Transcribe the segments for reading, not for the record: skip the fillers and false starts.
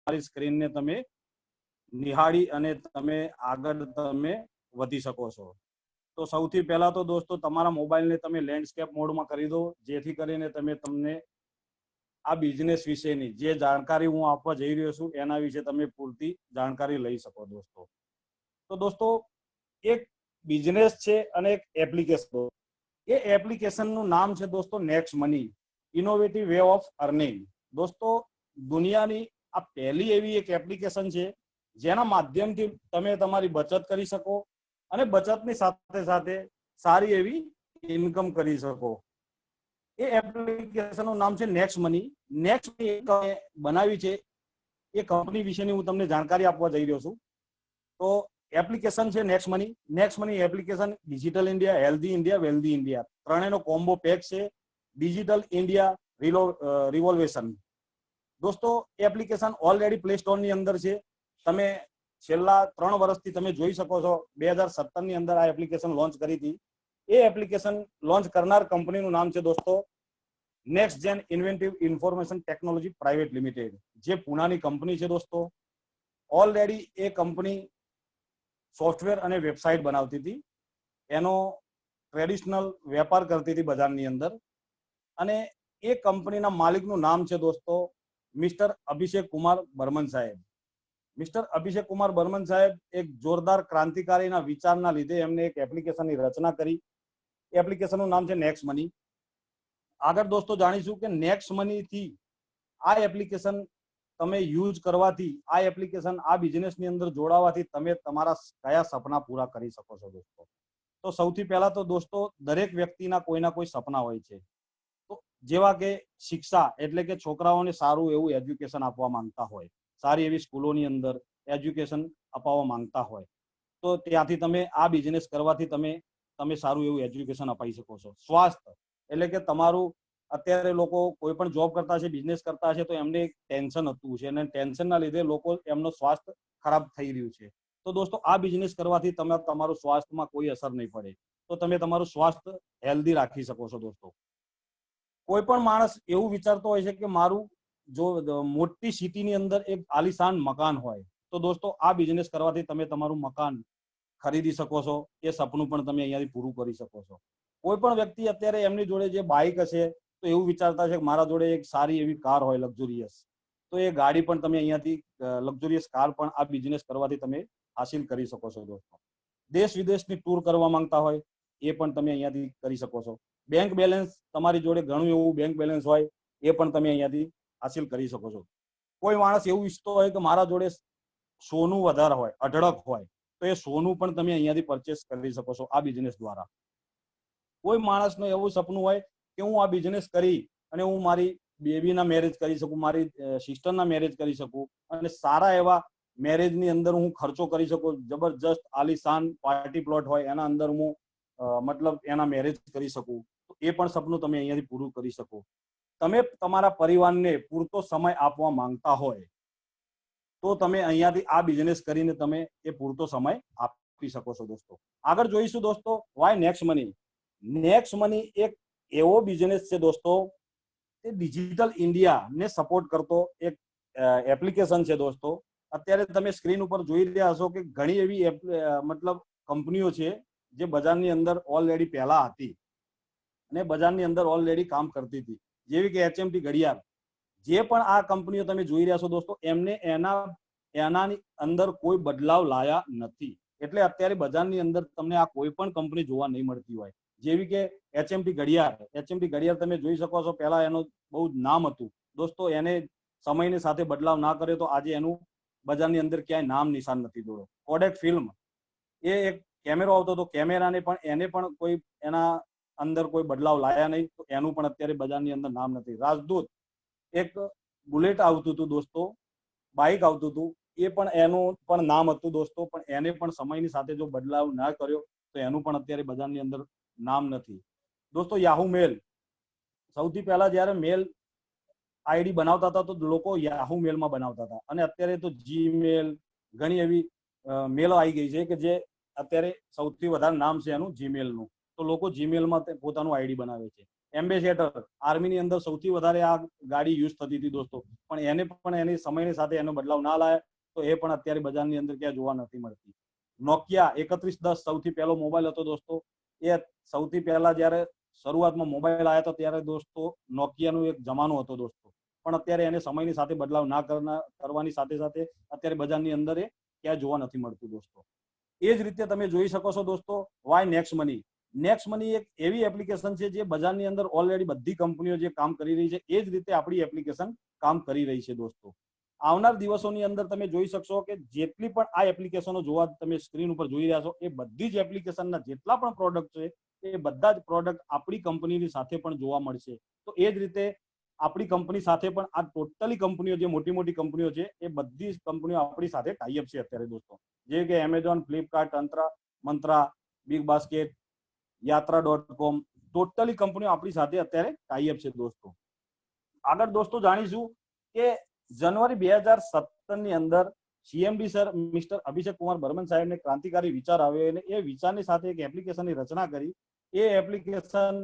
તમારી સ્ક્રીનને તમે નિહાળી અને તમે આગળ તમે વધી શકો છો। તો સૌથી પહેલા તો દોસ્તો તમારા મોબાઈલને તમે લેન્ડસ્કેપ મોડમાં કરી દો, જેથી કરીને તમને આ બિઝનેસ વિશેની જે જાણકારી હું આપવા જઈ રહ્યો છું એના વિશે તમે પૂરતી જાણકારી લઈ શકો દોસ્તો। તો દોસ્તો એક બિઝનેસ છે અને એક એપ્લિકેશન, એ એપ્લિકેશનનું નામ છે દોસ્તો next money, innovative way of earning. દોસ્તો દુનિયાની આ પહેલી એવી એક એપ્લિકેશન છે જેના માધ્યમથી તમે તમારી બચત કરી શકો અને બચતની સાથે સાથે સારી એવી ઇન્કમ કરી શકો। એ એપ્લિકેશનનું નામ છે નેક્સ્ટ મની। નેક્સ્ટ મની બનાવી છે એ કંપની વિશેની હું તમને જાણકારી આપવા જઈ રહ્યો છું। તો એપ્લિકેશન છે next money. Next money application digital India, healthy India, wealthy India ત્રણેયનો કોમ્બો પેક છે। ડિજિટલ ઇન્ડિયા રિવોલ્વેશન દોસ્તો એપ્લિકેશન ઓલરેડી પ્લે સ્ટોર ની અંદર છે। તમે છેલ્લા 3 વર્ષથી તમે જોઈ શકો છો 2017 ની અંદર આ એપ્લિકેશન લોન્ચ કરી હતી। એ એપ્લિકેશન લોન્ચ કરનાર કંપનીનું નામ છે દોસ્તો next gen inventive information technology private limited, જે પુનાની કંપની છે દોસ્તો। ઓલરેડી એ કંપની સોફ્ટવેર અને વેબસાઇટ બનાવતી હતી, એનો ટ્રેડિશનલ વેપાર કરતી હતી બજારની અંદર। અને એ કંપનીના માલિકનું નામ છે દોસ્તો મિસ્ટર અભિષેક કુમાર બર્મન સાહેબ। મિસ્ટર અભિષેક કુમાર બર્મન સાહેબ એક જોરદાર ક્રાંતિકારીના વિચારના લીધે એમને એક એપ્લિકેશનની રચના કરી। એપ્લિકેશનનું નામ છે નેક્સ્ટ મની। આગળ દોસ્તો જાણીશું કે નેક્સ્ટ મની થી આ એપ્લિકેશન તમે યુઝ કરવાથી, આ એપ્લિકેશન આ બિઝનેસની અંદર જોડાવાથી તમે તમારા કયા સપના પૂરા કરી શકો છો દોસ્તો। તો સૌથી પહેલા તો દોસ્તો દરેક વ્યક્તિના કોઈના કોઈ સપના હોય છે। તો જેવા કે શિક્ષા, એટલે કે છોકરાઓને સારું એવું એજ્યુકેશન આપવા માંગતા હોય, સારી એવી સ્કૂલોની અંદર એજ્યુકેશન અપાવવા માંગતા હોય, તો ત્યાંથી તમે આ બિઝનેસ કરવાથી તમે સારું એવું એજ્યુકેશન અપાઈ શકો છો। સ્વાસ્થ્ય એટલે કે તમારું અત્યારે લોકો કોઈ પણ જોબ કરતા છે, બિઝનેસ કરતા છે, તો એમને એક ટેન્શન હતું છે અને ટેન્શનના લીધે લોકો એમનો સ્વાસ્થ્ય ખરાબ થઈ રહ્યું છે। તો દોસ્તો આ બિઝનેસ કરવાથી તમે તમારું સ્વાસ્થ્યમાં કોઈ અસર નહીં પડે, તો તમે તમારું સ્વાસ્થ્ય હેલ્ધી રાખી શકો છો દોસ્તો। કોઈ પણ માણસ એવું વિચારતો હોય છે કે મારું જો મોટી સિટીની અંદર એક આલીશાન મકાન હોય, તો દોસ્તો આ બિઝનેસ કરવાથી તમે તમારું મકાન ખરીદી શકો છો। એ સપનું પણ તમે અહીંયાથી પૂરું કરી શકો છો। કોઈ પણ વ્યક્તિ અત્યારે એમની જોડે જે બાઇક હશે તો એવું વિચારતા છે કે મારા જોડે એક સારી એવી કાર હોય લક્ઝુરિયસ, તો એ ગાડી પણ તમે અહીંયાથી લક્ઝુરિયસ કાર પણ આ બિઝનેસ કરવાથી તમે હાસિલ કરી શકો છો દોસ્તો। દેશ વિદેશની ટૂર કરવા માંગતા હોય એ પણ તમે અહીંયાથી કરી શકો છો। બેંક બેલેન્સ તમારી જોડે ઘણું એવું બેંક બેલેન્સ હોય એ પણ તમે અહીંયાથી હાસિલ કરી શકો છો। કોઈ માણસ એવું ઈચ્છતો હોય કે મારા જોડે સોનું વધારે હોય, અઢળક હોય, તો એ સોનું પણ તમે અહીંયાથી પરચેસ કરી શકો છો આ બિઝનેસ દ્વારા। કોઈ માણસનું એવું સપનું હોય કે હું આ બિઝનેસ કરી અને હું મારી બેબીના મેરેજ કરી શકું, મારી સિસ્ટરના મેરેજ કરી શકું અને સારા એવા મેરેજની અંદર હું ખર્ચો કરી શકું, જબરજસ્ત આલીશાન પાર્ટી પ્લોટ હોય એના અંદર હું મતલબ એના મેરેજ કરી શકું, તો એ પણ સપનું તમે અહીંયાથી પૂરું કરી શકો। તમે તમારા પરિવારને પૂરતો સમય આપવા માંગતા હોય તો તમે અહીંયાથી આ બિઝનેસ કરીને તમે એ પૂરતો સમય આપી શકો છો દોસ્તો। આગળ જોઈશું દોસ્તો why next money. Next money એક એવો બિઝનેસ છે દોસ્તો, તે ડિજિટલ ઇન્ડિયાને સપોર્ટ કરતો એક એપ્લિકેશન છે દોસ્તો। અત્યારે તમે સ્ક્રીન ઉપર જોઈ રહ્યા હશો કે ઘણી એવી મતલબ કંપનીઓ છે જે બજારની અંદર ઓલરેડી પહેલા હતી અને બજારની અંદર ઓલરેડી કામ કરતી હતી, જેવી કે એચએમટી ઘડિયાળ। જે પણ આ કંપનીઓ તમે જોઈ રહ્યા છો દોસ્તો, એમને એનાની અંદર કોઈ બદલાવ લાયા નથી, એટલે અત્યારે બજારની અંદર તમને આ કોઈ પણ કંપની જોવા નહીં મળતી હોય। જેવી કે એચએમટી ઘડિયાળ, એચએમટી ઘડિયાળ તમે જોઈ શકો છો, પહેલા એનું બહુ નામ હતું દોસ્તો, એને સમયની સાથે બદલાવ ના કર્યો તો આજે એનું બજારની અંદર ક્યાંય નામ નિશાન નથી દોડો। કોડેક ફિલ્મ, એ એક કેમેરો આવતો હતો, કેમેરાને પણ એને પણ કોઈ એના અંદર કોઈ બદલાવ લાયા નહીં, તો એનું પણ અત્યારે બજારની અંદર નામ નથી। રાજદૂત એક બુલેટ આવતું હતું દોસ્તો, બાઇક આવતું હતું, એ પણ એનું પણ નામ હતું દોસ્તો, પણ એને પણ સમયની સાથે જો બદલાવ ના કર્યો તો એનું પણ અત્યારે બજારની અંદર નામ નથી દોસ્તો। યાહુ મેલ, સૌથી પહેલા જયારે મેલ આઈડી બનાવતા હતા તો લોકો યાહુ મેલમાં બનાવતા હતા, અને અત્યારે તો જીમેલ, ઘણી એવી મેલો આવી ગઈ છે કે જે અત્યારે સૌથી વધારે નામ છે એનું જીમેલનું, તો લોકો જીમેલમાં પોતાનું આઈડી બનાવે છે। એમ્બેસેડર, આર્મીની અંદર સૌથી વધારે આ ગાડી યુઝ થતી હતી દોસ્તો, પણ એને પણ એની સમયની સાથે એનો બદલાવ ના લાવે તો એ પણ અત્યારે બજારની અંદર ક્યાં જોવા નથી મળતી. નોકિયા 3110 સૌથી પહેલો મોબાઈલ હતો દોસ્તો. એ સૌથી પહેલા જયારે શરૂઆતમાં મોબાઈલ આવ્યા હતા ત્યારે દોસ્તો નોકિયાનો એક જમાનો હતો દોસ્તો, પણ અત્યારે એને સમયની સાથે બદલાવ ના કરવાની સાથે સાથે અત્યારે બજારની અંદર એ ક્યાં જોવા નથી મળતું દોસ્તો. એ જ રીતે તમે જોઈ શકો છો દોસ્તો why next money. Next money એક એવી એપ્લિકેશન છે જે બજારની અંદર ઓલરેડી બધી કંપનીઓ જે કામ કરી રહી છે એ જ રીતે આપણી એપ્લિકેશન કામ કરી રહી છે દોસ્તો. આવનાર દિવસોની અંદર તમે જોઈ શકશો કે જેટલી પણ આ એપ્લિકેશનો જોવા તમે સ્ક્રીન ઉપર જોઈ રહ્યા છો એ બધી જ એપ્લિકેશનના જેટલા પણ પ્રોડક્ટ છે એ બધા જ પ્રોડક્ટ આપણી કંપનીની સાથે પણ જોવા મળશે. તો એ જ રીતે આપણી કંપની સાથે પણ આ ટોટલી કંપનીઓ જે મોટી મોટી કંપનીઓ છે એ બધી જ કંપનીઓ આપણી સાથે ટાઈઅપ છે અત્યારે દોસ્તો, જે કે Amazon, Flipkart, Myntra, Big Basket, યાત્રા.com, ટોટલી કંપનીઓ આપણી સાથે અત્યારે ટાઈઅપ છે દોસ્તો. આગળ દોસ્તો જાણીશું કે જાન્યુઆરી 2017 ની અંદર સીએમડી સર મિસ્ટર અભિષેક કુમાર બર્મન સાહેબને ક્રાંતિકારી વિચાર આવ્યો અને એ વિચારની સાથે એક એપ્લિકેશનની રચના કરી. એ એપ્લિકેશન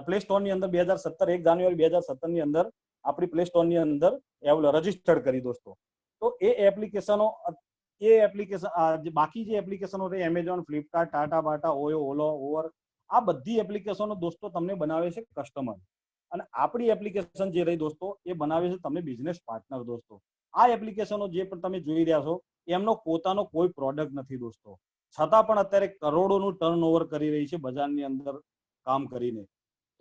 પ્લે સ્ટોરની અંદર 1 જાન્યુઆરી 2017 ની અંદર આપણી પ્લે સ્ટોરની અંદર રજીસ્ટર્ડ કરી દોસ્તો. તો એ એપ્લિકેશન બાકી જે એપ્લિકેશનો છે એમેઝોન, ફ્લિપકાર્ટ, ટાટા બાટા, ઓયો, ઓલો, ઓવર, આ બધી એપ્લિકેશનો દોસ્તો તમને બનાવે છે કસ્ટમર, અને આપણી એપ્લિકેશન જે રહી દોસ્તો એ બનાવે છે તમને બિઝનેસ પાર્ટનર દોસ્તો. આ એપ્લિકેશનો જે પણ તમે જોઈ રહ્યા છો એમનો પોતાનો કોઈ પ્રોડક્ટ નથી દોસ્તો, છતાં પણ અત્યારે કરોડોનું ટર્નઓવર કરી રહી છે બજારની અંદર કામ કરીને.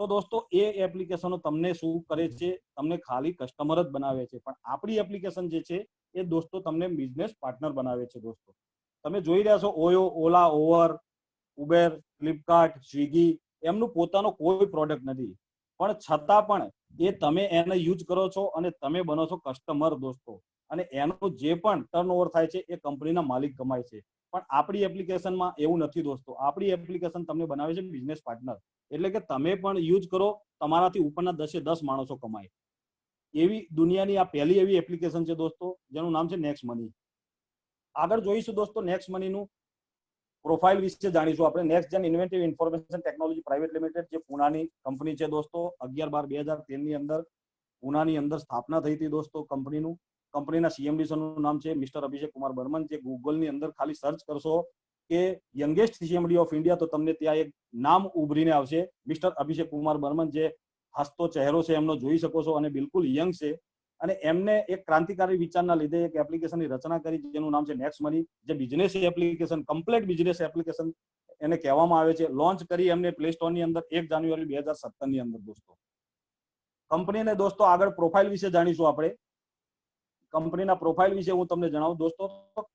તો દોસ્તો એ એપ્લિકેશનો તમને શું કરે છે, તમને ખાલી કસ્ટમર જ બનાવે છે, પણ આપણી એપ્લિકેશન જે છે એ દોસ્તો તમને બિઝનેસ પાર્ટનર બનાવે છે દોસ્તો. તમે જોઈ રહ્યા છો ઓયો, ઓલા, ઓવર, ઉબેર, ફ્લિપકાર્ટ, સ્વિગી, એમનું પોતાનો કોઈ પ્રોડક્ટ નથી, પણ છતાં પણ એ તમે એને યુઝ કરો છો અને તમે બનો છો કસ્ટમર દોસ્તો, અને એનું જે પણ ટર્નઓવર થાય છે એ કંપનીના માલિક કમાય છે. પણ આપણી એપ્લિકેશનમાં એવું નથી દોસ્તો. આપણી એપ્લિકેશન તમને બનાવે છે બિઝનેસ પાર્ટનર, એટલે કે તમે પણ યુઝ કરો, તમારાથી ઉપરના 10 માણસો કમાય. એવી દુનિયાની આ પહેલી એવી એપ્લિકેશન છે દોસ્તો જેનું નામ છે નેક્સ્ટ મની. આગળ જોઈશું દોસ્તો નેક્સ્ટ મનીનું પ્રોફાઇલ વિશે જાણીશું આપણે. Next gen inventive information technology private limited જે પુનાની કંપની છે દોસ્તો, 11/12/2013 ની અંદર પુનાની અંદર સ્થાપના થઈ હતી દોસ્તો કંપનીનું. કંપનીના સીએમડી નું નામ છે મિસ્ટર અભિષેક કુમાર બર્મન. જે ગૂગલની અંદર ખાલી સર્ચ કરશો કે યંગેસ્ટ સીએમડી ઓફ ઇન્ડિયા તો તમને ત્યાં એક નામ ઉભરીને આવશે, મિસ્ટર અભિષેક કુમાર બર્મન. જે હસતો ચહેરો છે એમનો જોઈ શકો છો અને બિલકુલ યંગ છે, અને એમને એક ક્રાંતિકારી વિચારના લીધે એક એપ્લિકેશનની રચના કરી જેનું નામ છે નેક્સ્ટ મની, જે business application, complete business application એને કહેવામાં આવે છે. લોન્ચ કરી એમને પ્લે સ્ટોર ની અંદર 1 જાન્યુઆરી 2017 ની અંદર દોસ્તો. કંપનીને દોસ્તો આગળ પ્રોફાઇલ વિશે જાણીશું આપણે. કંપનીના પ્રોફાઇલ વિશે હું તમને જણાવું દોસ્તો.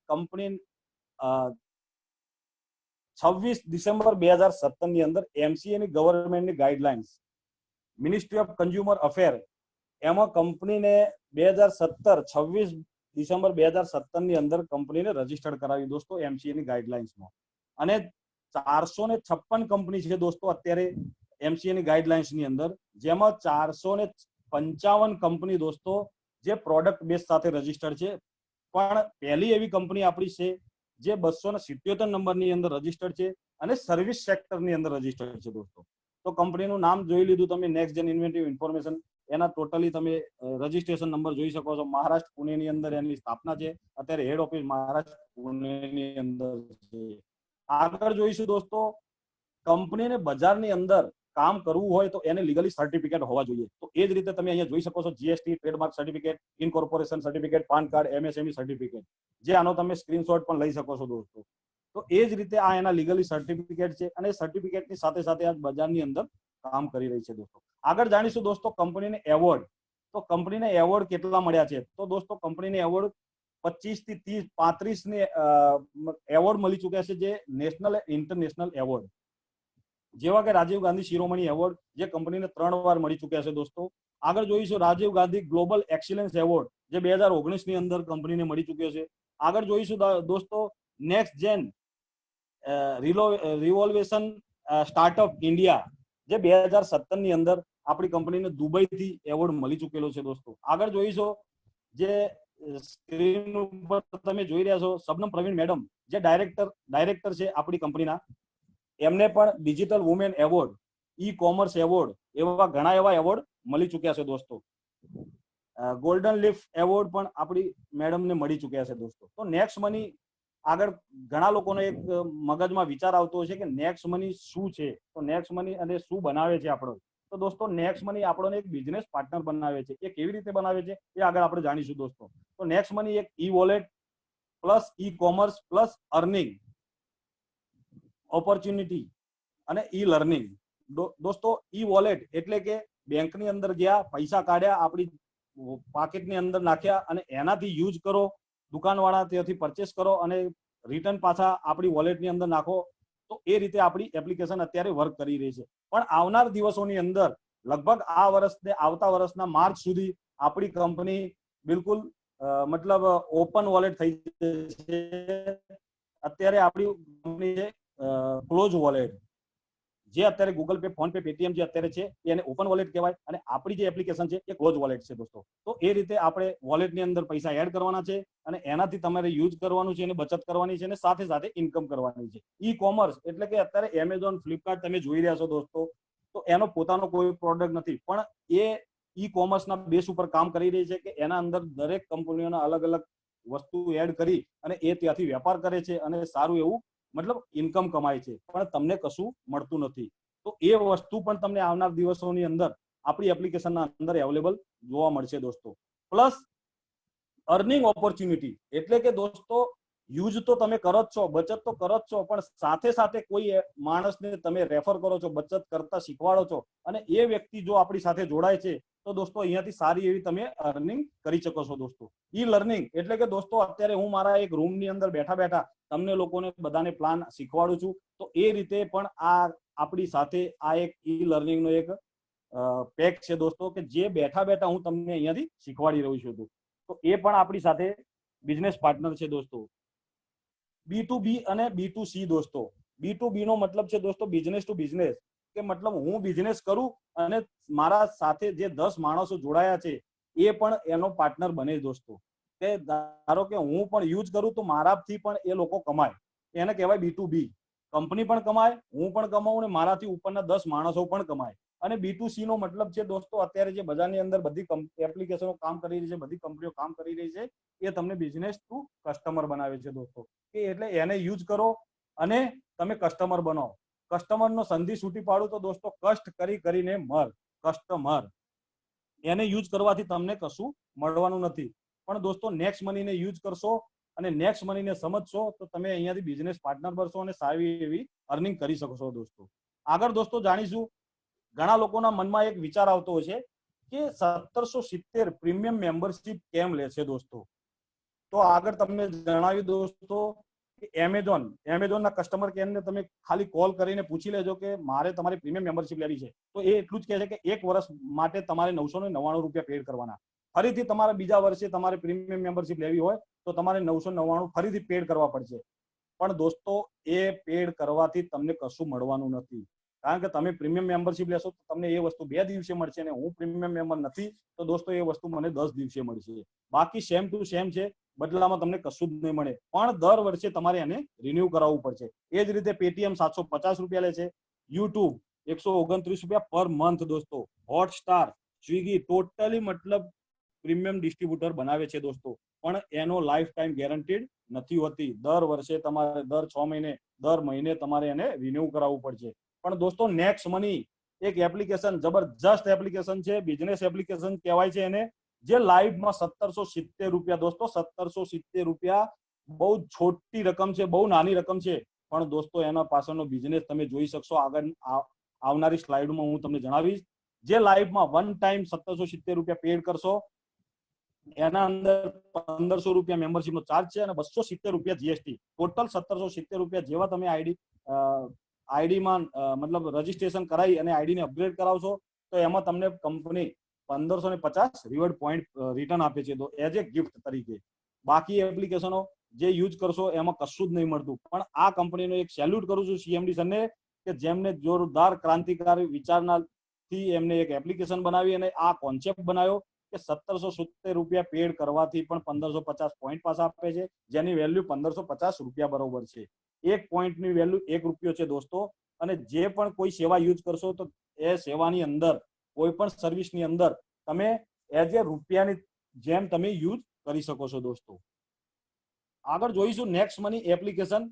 કંપની 26 ડિસેમ્બર 2017 ની અંદર એમસીએ ની ગવર્મેન્ટની guidelines, ministry of consumer affair, એમાં કંપનીને 26 ડિસેમ્બર 2017 ની અંદર કંપનીને રજીસ્ટર્ડ કરાવી દોસ્તો એમસીએ ની ગાઈડલાઇન્સમાં. અને 456 કંપની છે દોસ્તો અત્યારે એમસીએ ની ગાઈડલાઇન્સ ની અંદર, જેમાં 455 કંપની દોસ્તો જે પ્રોડક્ટ બેઝ સાથે રજીસ્ટર્ડ છે. પણ પહેલી એવી કંપની આપણી છે જે 277 નંબરની અંદર રજીસ્ટર્ડ છે અને સર્વિસ સેક્ટરની અંદર રજીસ્ટર્ડ છે દોસ્તો. તો કંપનીનું નામ જોઈ લીધું તમે, નેક્સ્ટ જેન ઇન્વેન્ટિવ ઇન્ફોર્મેશન. એના ટોટલી તમે રજીસ્ટ્રેશન નંબર જોઈ શકો છો. મહારાષ્ટ્ર પુણેની અંદર એની સ્થાપના છે. અત્યારે હેડ ઓફિસ મહારાષ્ટ્ર પુણેની અંદર છે. આગળ જોઈશું દોસ્તો, કંપનીને બજારની અંદર કામ કરવું હોય તો એને લીગલી સર્ટિફિકેટ હોવા જોઈએ. તો એ જ રીતે તમે અહીંયા જોઈ શકો છો GST, trademark certificate, incorporation certificate, PAN card, MSME certificate, જે આનો તમે સ્ક્રીનશોટ પણ લઈ શકો છો દોસ્તો. તો એ જ રીતે આ એના લીગલી સર્ટિફિકેટ છે, અને સર્ટિફિકેટની સાથે સાથે આ બજારની અંદર કામ કરી રહી છે દોસ્તો. આગળ જાણીશું દોસ્તો કંપનીને એવોર્ડ. તો કંપનીને એવોર્ડ કેટલા મળ્યા છે? તો દોસ્તો કંપનીને એવોર્ડ 25 થી 30, 35 ને એવોર્ડ મળી ચુક્યા છે, જે નેશનલ ઇન્ટરનેશનલ એવોર્ડ, જેવા કે રાજીવ ગાંધી શિરોમણી એવોર્ડ, જે કંપનીને 3 વાર મળી ચુક્યા છે દોસ્તો. આગળ જોઈશું Rajiv Gandhi global excellence award, જે 2019 ની અંદર કંપનીને મળી ચુક્યો છે. આગળ જોઈશું દોસ્તો નેક્સ્ટ જેન રિવોલ્યુશન સ્ટાર્ટઅપ ઇન્ડિયા, જે 2017 ની અંદર આપણી કંપનીને દુબઈથી એવોર્ડ મળી ચુકેલો છે દોસ્તો. આગળ જોઈશું જે સ્ક્રીન ઉપર તમે જોઈ રહ્યા છો શબનમ પ્રવીણ મેડમ, જે ડાયરેક્ટર છે આપણી કંપનીના, એમને પણ digital women award e commerce award, એવા ઘણા એવા એવોર્ડ મળી ચુક્યા છે દોસ્તો. ગોલ્ડન લીફ એવોર્ડ પણ આપણી મેડમને મળી ચુક્યા છે દોસ્તો. તો નેક્સ્ટ મની આગળ ઘણા લોકોનો એક મગજમાં વિચાર આવતો હોય છે કે નેક્સ્ટ મની શું છે, તો નેક્સ્ટ મની અને શું બનાવે છે આપણો. તો દોસ્તો નેક્સ્ટ મની આપણને એક બિઝનેસ પાર્ટનર બનાવે છે. એ કેવી રીતે બનાવે છે એ આગળ આપણે જાણીશું દોસ્તો. તો નેક્સ્ટ મની એક e wallet plus e commerce plus earning opportunity અને ઈ લર્નિંગ. દોસ્તો ઈ વોલેટ એટલે કે બેંકની અંદર ગયા, પૈસા કાઢ્યા, આપણી પાકેટની અંદર નાખ્યા અને એનાથી યુઝ કરો, દુકાનવાળા ત્યાંથી પરચેસ કરો અને રિટર્ન પાછા આપણી વોલેટની અંદર નાખો. તો એ રીતે આપણી એપ્લિકેશન અત્યારે વર્ક કરી રહી છે. પણ આવનાર દિવસોની અંદર લગભગ આ વર્ષને આવતા વર્ષના માર્ચ સુધી આપણી કંપની બિલકુલ મતલબ ઓપન વોલેટ થઈ જશે. અત્યારે આપણી કંપની છે ક્લોઝ વોલેટ, જે અત્યારે Google pay, phone pay, Paytm જે અત્યારે છે એને ઓપન વોલેટ કહેવાય અને આપણી જે એપ્લિકેશન છે એ ક્લોઝ વોલેટ છે દોસ્તો. તો એ રીતે આપણે વોલેટની અંદર પૈસા એડ કરવાના છે અને એનાથી તમારે યુઝ કરવાનું છે, એને બચત કરવાની છે અને સાથે સાથે ઇન્કમ કરવાની છે. ઈ કોમર્સ એટલે કે અત્યારે એમેઝોન, ફ્લિપકાર્ટ તમે જોઈ રહ્યા છો દોસ્તો, તો એનો પોતાનો કોઈ પ્રોડક્ટ નથી, પણ એ ઈ કોમર્સના બેસ ઉપર કામ કરી રહી છે કે એના અંદર દરેક કંપનીઓના અલગ અલગ વસ્તુ એડ કરી અને એ ત્યાંથી વેપાર કરે છે અને સારું એવું મતલબ ઇન્કમ કમાય છે, પણ તમને કશું મળતું નથી. તો એ વસ્તુ પણ તમને આવનાર દિવસોની અંદર આપણી એપ્લિકેશનના અંદર અવેલેબલ જોવા મળશે દોસ્તો. પ્લસ અર્નિંગ ઓપોર્ચ્યુનિટી એટલે કે દોસ્તો યુઝ તો તમે કરો જ છો, બચત તો કરો જ છો, પણ સાથે સાથે કોઈ માણસને તમે રેફર કરો છો, બચત કરતા શીખવાડો છો અને એ વ્યક્તિ જો આપણી સાથે જોડાય છે તો દોસ્તો અહીંયાથી સારી એવી તમે અર્નિંગ કરી શકો છો દોસ્તો. ઈ લર્નિંગ એટલે કે દોસ્તો અત્યારે હું મારા એક રૂમની અંદર બેઠા બેઠા તમને લોકોને બધાને પ્લાન શીખવાડું છું. તો એ રીતે પણ આ આપણી સાથે આ એક ઈ લર્નિંગનો એક પેક છે દોસ્તો કે જે બેઠા બેઠા હું તમને અહીંયાથી શીખવાડી રહ્યો છું. તો એ પણ આપણી સાથે બિઝનેસ પાર્ટનર છે દોસ્તો. B2B અને B2C દોસ્તો. B2B નો મતલબ છે દોસ્તો બિઝનેસ ટુ બિઝનેસ, કે મતલબ હું બિઝનેસ કરું અને મારા સાથે જે 10 માણસો જોડાયા છે એ પણ એનો પાર્ટનર બને દોસ્તો. કે ધારો કે હું પણ યુઝ કરું તો મારાથી પણ એ લોકો કમાય, એને કહેવાય B2B. કંપની પણ કમાય, હું પણ કમાઉં ને મારાથી ઉપરના 10 માણસો પણ કમાય. અને B2C નો મતલબ છે દોસ્તો અત્યારે જે બજારની અંદર બધી એપ્લિકેશનો કામ કરી રહી છે, બધી કંપનીઓ કામ કરી રહી છે, એ તમને બિઝનેસ ટુ કસ્ટમર બનાવે છે દોસ્તો. કે એટલે એને યુઝ કરો અને તમે કસ્ટમર બનો. કસ્ટમરનો સંધિ છૂટી પાડું તો દોસ્તો કષ્ટ કરીને મર. કસ્ટમર એને યુઝ કરવાથી તમને કશું મળવાનું નથી, પણ દોસ્તો નેક્સ્ટ મનીને યુઝ કરશો અને નેક્સ્ટ મનીને સમજશો તો તમે અહીંયાથી બિઝનેસ પાર્ટનર બનશો અને સારી એવી અર્નિંગ કરી શકશો દોસ્તો. આગળ દોસ્તો જાણીશું, ઘણા લોકોના મનમાં એક વિચાર આવતો હોય છે કે 1770 પ્રીમિયમ મેમ્બરશિપ કેમ લે છે દોસ્તો. તો આગળ તમને જણાવ્યું દોસ્તો કે એમેઝોનના કસ્ટમર કેરને તમે ખાલી કોલ કરીને પૂછી લેજો કે મારે તમારી પ્રીમિયમ મેમ્બરશિપ લેવી છે, તો એ એટલું જ કહે છે કે 1 વર્ષ માટે તમારે 999 રૂપિયા પેડ કરવાના. ફરીથી તમારે બીજા વર્ષે તમારે પ્રીમિયમ મેમ્બરશિપ લેવી હોય તો તમારે 999 ફરીથી પેડ કરવા પડશે. પણ દોસ્તો એ પેડ કરવાથી તમને કશું મળવાનું નથી, કારણ કે તમે પ્રીમિયમ મેમ્બરશિપ લેશો તો તમને એ વસ્તુ 2 દિવસે મળશે અને હું પ્રીમિયમ મેમ્બર નથી તો દોસ્તો એ વસ્તુ મને 10 દિવસે મળશે. બાકી સેમ ટુ સેમ છે, બદલામાં તમને કશું જ નહીં મળે, પણ દર વર્ષે તમારે એને રિન્યુ કરાવવું પડશે. એ જ રીતે પેટીએમ 750 રૂપિયા લે છે, યુટ્યુબ 129 રૂપિયા પર મંથ દોસ્તો, હોટસ્ટાર, સ્વિગી ટોટલી મતલબ પ્રીમિયમ ડિસ્ટ્રીબ્યુટર બનાવે છે દોસ્તો, પણ એનો લાઈફ ટાઈમ ગેરંટીડ નથી હોતી. દર વર્ષે તમારે દર 6 મહિને દર મહિને તમારે એને રિન્યુ કરાવવું પડશે. પણ દોસ્તો નેક્સ્ટ મની એક એપ્લિકેશન, જબરજસ્ત એપ્લિકેશન છે, બિઝનેસ એપ્લિકેશન કહેવાય છે એને, જે લાઈવમાં 1770 રૂપિયા દોસ્તો, 1770 રૂપિયા બહુ છોટી રકમ છે, બહુ નાની રકમ છે, પણ દોસ્તો એના પાછળનો બિઝનેસ તમે જોઈ શકશો. આગળ આવનારી સ્લાઇડમાં હું તમને જણાવીશ. જે લાઈવમાં વન ટાઈમ 1770 રૂપિયા પેડ કરશો, એના અંદર 1500 રૂપિયા મેમ્બરશિપનો ચાર્જ છે અને 270 રૂપિયા જીએસટી, ટોટલ 1770 રૂપિયા જેવા તમે આઈડીમાં મતલબ રજીસ્ટ્રેશન કરાવી અને આઈડીને અપગ્રેડ કરાવશો તો એમાં તમને કંપની 1550 રિવોર્ડ પોઈન્ટ રિટર્ન આપે છે, તો એઝ એ ગિફ્ટ તરીકે. બાકી એપ્લિકેશનો જે યુઝ કરશો એમાં કશું જ નહીં મળતું. પણ આ કંપનીનો એક સેલ્યુટ કરું છું સીએમડી સરને, કે જેમને જોરદાર ક્રાંતિકારી વિચારનાથી એમને એક એપ્લિકેશન બનાવી અને આ કોન્સેપ્ટ બનાવ્યો કે 1770 રૂપિયા પેડ કરવાથી પણ 1550 પોઈન્ટ પાસ આપે છે, જેની વેલ્યુ 1550 રૂપિયા બરોબર છે. એક પોઈન્ટની વેલ્યુ 1 રૂપિયો છે દોસ્તો. અને જે પણ કોઈ સેવા યુઝ કરશો તો એ સેવાની અંદર કોઈ પણ સર્વિસની અંદર તમે એઝ એ રૂપિયાની જેમ તમે યુઝ કરી શકો છો દોસ્તો. આગળ જોઈશું નેક્સ્ટ મની એપ્લિકેશન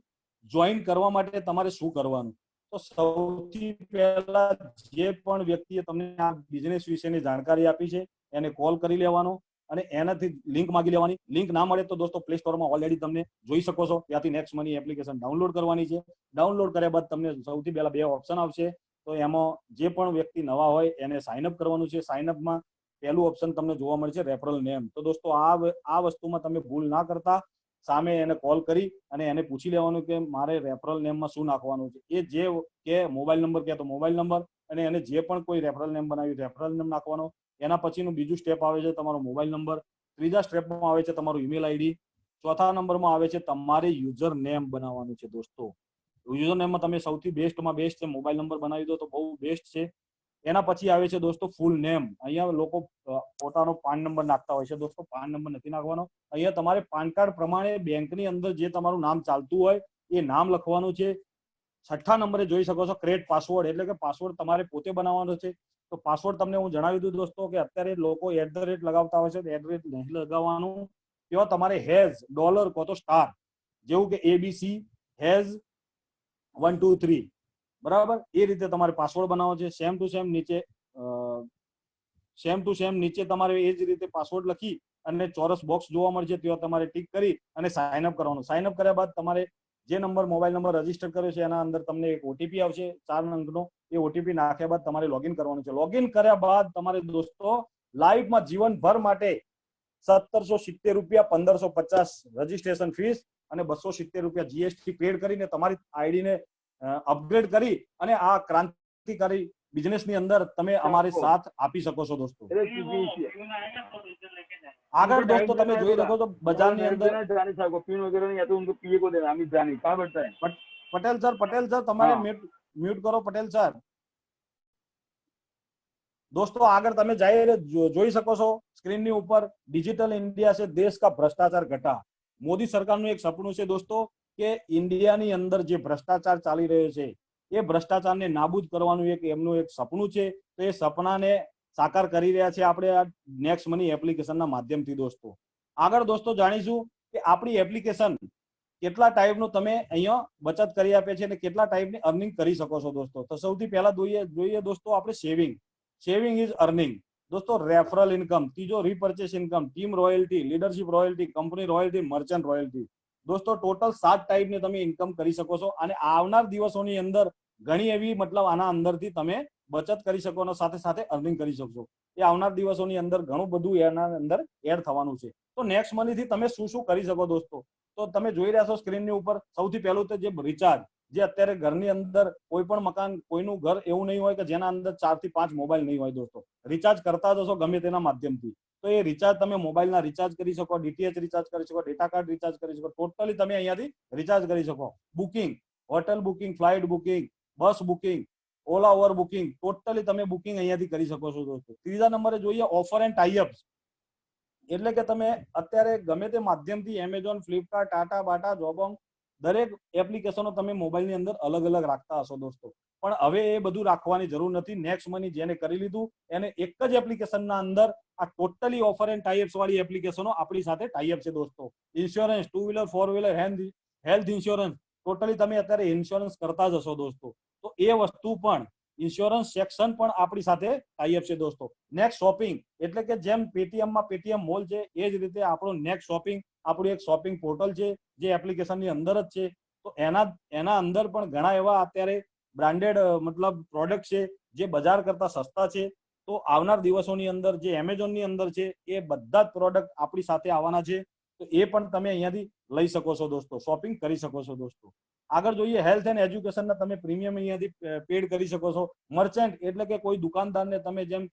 જોઈન કરવા માટે તમારે શું કરવાનું. તો સૌથી પહેલા જે પણ વ્યક્તિએ તમને આ બિઝનેસ વિશેની જાણકારી આપી છે એને કોલ કરી લેવાનો અને એનાથી લિંક માંગી લેવાની. લિંક ના મળે તો દોસ્તો પ્લે સ્ટોરમાં ઓલરેડી તમને જોઈ શકો છો, ત્યાંથી નેક્સ્ટ મની એપ્લિકેશન ડાઉનલોડ કરવાની છે. ડાઉનલોડ કર્યા બાદ તમને સૌથી પહેલા 2 ઓપ્શન આવશે. તો એમાં જે પણ વ્યક્તિ નવા હોય એને સાઇન અપ કરવાનું છે. સાઇન અપમાં પહેલું ઓપ્શન તમને જોવા મળશે રેફરલ નેમ. તો દોસ્તો આ વસ્તુમાં તમે ભૂલ ના કરતા, સામે એને કોલ કરી અને એને પૂછી લેવાનું કે મારે રેફરલ નેમમાં શું નાખવાનું છે. એ જે કે મોબાઈલ નંબર કહે તો મોબાઈલ નંબર, અને એને જે પણ કોઈ રેફરલ નેમ બનાવ્યું રેફરલ નેમ નાખવાનો. એના પછીનું બીજું સ્ટેપ આવે છે તમારો મોબાઈલ નંબર. ત્રીજા સ્ટેપમાં આવે છે તમારું ઈમેલ આઈડી. ચોથા નંબરમાં આવે છે તમારે યુઝર નેમ બનાવવાનું છે દોસ્તો. યુઝર નેમમાં તમે સૌથી બેસ્ટમાં બેસ્ટ છે મોબાઈલ નંબર બનાવી દો તો બહુ બેસ્ટ છે. એના પછી આવે છે દોસ્તો ફૂલ નેમ. અહીંયા લોકો પોતાનો પાન નંબર નાખતા હોય છે દોસ્તો. પાન નંબર નથી નાખવાનો. અહીંયા તમારે પાન કાર્ડ પ્રમાણે બેંકની અંદર જે તમારું નામ ચાલતું હોય એ નામ લખવાનું છે. 6થા નંબરે જોઈ શકો છો ક્રિએટ પાસવર્ડ, એટલે કે પાસવર્ડ તમારે પોતે બનાવવાનો છે. તો પાસવર્ડ તમને હું જણાવી દઉં દોસ્તો કે અત્યારે લોકો @ લગાવતા હોય છે, તો @ નહીં લગાવવાનું. તેવા તમારે હેઝ, ડોલર કો તો સ્ટાર, જેવું કે ABC હેઝ 1 2 3, બરાબર એ રીતે તમારે પાસવર્ડ બનાવવો છે. સેમ ટુ સેમ નીચે તમારે એ જ રીતે પાસવર્ડ લખી અને ચોરસ બોક્સ જોવા મળશે, ત્યાં તમારે ટિક કરી અને સાઇન અપ કરવાનું. સાઇન અપ કર્યા બાદ તમારે જે નંબર મોબાઈલ નંબર રજીસ્ટર કર્યો છે એના અંદર તમને એક ઓટીપી આવશે 4 અંકનો. એ ઓટીપી નાખ્યા બાદ તમારે લોગિન કરવાનું છે. લોગિન કર્યા બાદ તમારે દોસ્તો લાઈફમાં જીવનભર માટે 1770 રૂપિયા, 1550 રજીસ્ટ્રેશન ફીસ અને 270 રૂપિયા જીએસટી પેડ કરીને તમારી આઈડીને અપગ્રેડ કરી અને આ ક્રાંતિકારી બિઝનેસની અંદર તમે અમારે સાથ આપી શકો છો દોસ્તો. આગળ दोस्तों તમે જોઈ શકો છો બજારની અંદર પટેલ સર તમારે म्यूट करो पटेल सर. दोस्तों આગળ તમે જોઈ શકો છો સ્ક્રીનની ઉપર ડિજિટલ ઇન્ડિયા છે દેશ કા ભ્રષ્ટાચાર ઘટા. મોદી સરકારનું એક સપનું છે દોસ્તો કે ઇન્ડિયાની અંદર જે ભ્રષ્ટાચાર ચાલી રહ્યો છે એ ભ્રષ્ટાચારને નાબૂદ કરવાનું એમનું એક સપનું છે. તો એ સપનાને સાકાર કરી રહ્યા છે આપણે આ નેક્સ્ટ મની એપ્લિકેશનના માધ્યમથી દોસ્તો. આગળ દોસ્તો જાણીશું કે આપણી એપ્લિકેશન કેટલા ટાઈપનું તમે અહીંયા બચત કરી આપે છે અને કેટલા ટાઈપની અર્નિંગ કરી શકો છો દોસ્તો. તો સૌથી પહેલા જોઈએ દોસ્તો આપણે સેવિંગ ઇઝ અર્નિંગ. दोस्तों रेफरल इनकम, तीजो repurchase income, team royalty, leadership royalty, company royalty, merchant royalty. दोस्तों टोटल 7 टाइप ने તમે ઇન્કમ કરી શકો છો અને આવનાર દિવસોની અંદર ઘણી એવી મતલબ આના અંદરથી તમે બચત કરી શકો અને સાથે સાથે અર્નિંગ કરી શકશો. એ આવનાર દિવસોની અંદર ઘણું બધું એના અંદર એડ થવાનું છે. તો નેક્સ્ટ મની થી તમે શું શું કરી શકો દોસ્તો? તો તમે જોઈ રહ્યા છો સ્ક્રીનની ઉપર સૌથી પહેલું તો જે રિચાર્જ, જે અત્યારે ઘરની અંદર કોઈ પણ મકાન, કોઈનું ઘર એવું નહીં હોય કે જેના અંદર 4 થી 5 મોબાઈલ નહીં હોય દોસ્તો. રિચાર્જ કરતા જશો ગમે તેના માધ્યમથી. તો એ રિચાર્જ તમે મોબાઈલના રિચાર્જ કરી શકો, ડીટીએચ રિચાર્જ કરી શકો, ડેટા કાર્ડ રિચાર્જ કરી શકો, ટોટલી તમે અહીંયાથી રિચાર્જ કરી શકો. Booking, hotel booking, flight booking, bus booking, Ola Uber booking, totally તમે બુકિંગ અહીંયાથી કરી શકો છો દોસ્તો. ત્રીજા નંબરે જોઈએ ઓફર એન્ડ ટાઈઅપ્સ, એટલે કે તમે અત્યારે ગમે તે માધ્યમથી એમેઝોન, ફ્લિપકાર્ટ, ટાટા, બાટા, જોબોંગ દરેક એપ્લિકેશનો તમે મોબાઈલની અંદર અલગ અલગ રાખતા હશો દોસ્તો. પણ હવે એ બધું રાખવાની જરૂર નથી. નેક્સ્ટ મની જેને કરી લીધું એને એક જ એપ્લિકેશનના અંદર આ ટોટલી ઓફર એન્ડ ટાઈઅપ્સ વાળી એપ્લિકેશનો આપણી સાથે ટાઈઅપ છે દોસ્તો. Insurance, 2 wheeler, 4 wheeler, health insurance, totally તમે અત્યારે ઇન્સ્યોરન્સ કરતા જ હશો દોસ્તો. તો એ વસ્તુ પણ ઇન્સ્યોરન્સ સેક્શન પણ આપણી સાથે ટાઈઅપ છે દોસ્તો. નેક્સ્ટ શોપિંગ, એટલે કે જેમ પેટીએમમાં પેટીએમ મોલ છે એ જ રીતે આપણું નેક્સ્ટ શોપિંગ, આપણું એક શોપિંગ પોર્ટલ છે જે એપ્લિકેશનની અંદર જ છે. તો એના અંદર પણ ઘણા એવા અત્યારે બ્રાન્ડેડ મતલબ પ્રોડક્ટ છે જે બજાર કરતા સસ્તા છે. તો આવનાર દિવસોની અંદર જે એમેઝોનની અંદર છે એ બધા જ પ્રોડક્ટ આપણી સાથે આવવાના છે. તો એ પણ તમે અહીંયાથી લઈ શકો છો દોસ્તો, શોપિંગ કરી શકો છો દોસ્તો. આગળ જોઈએ હેલ્થ એન્ડ એજ્યુકેશનના તમે પ્રીમિયમ અહીંયાથી પેડ કરી શકો છો. મર્ચન્ટ, એટલે કે કોઈ દુકાનદારને તમે જેમ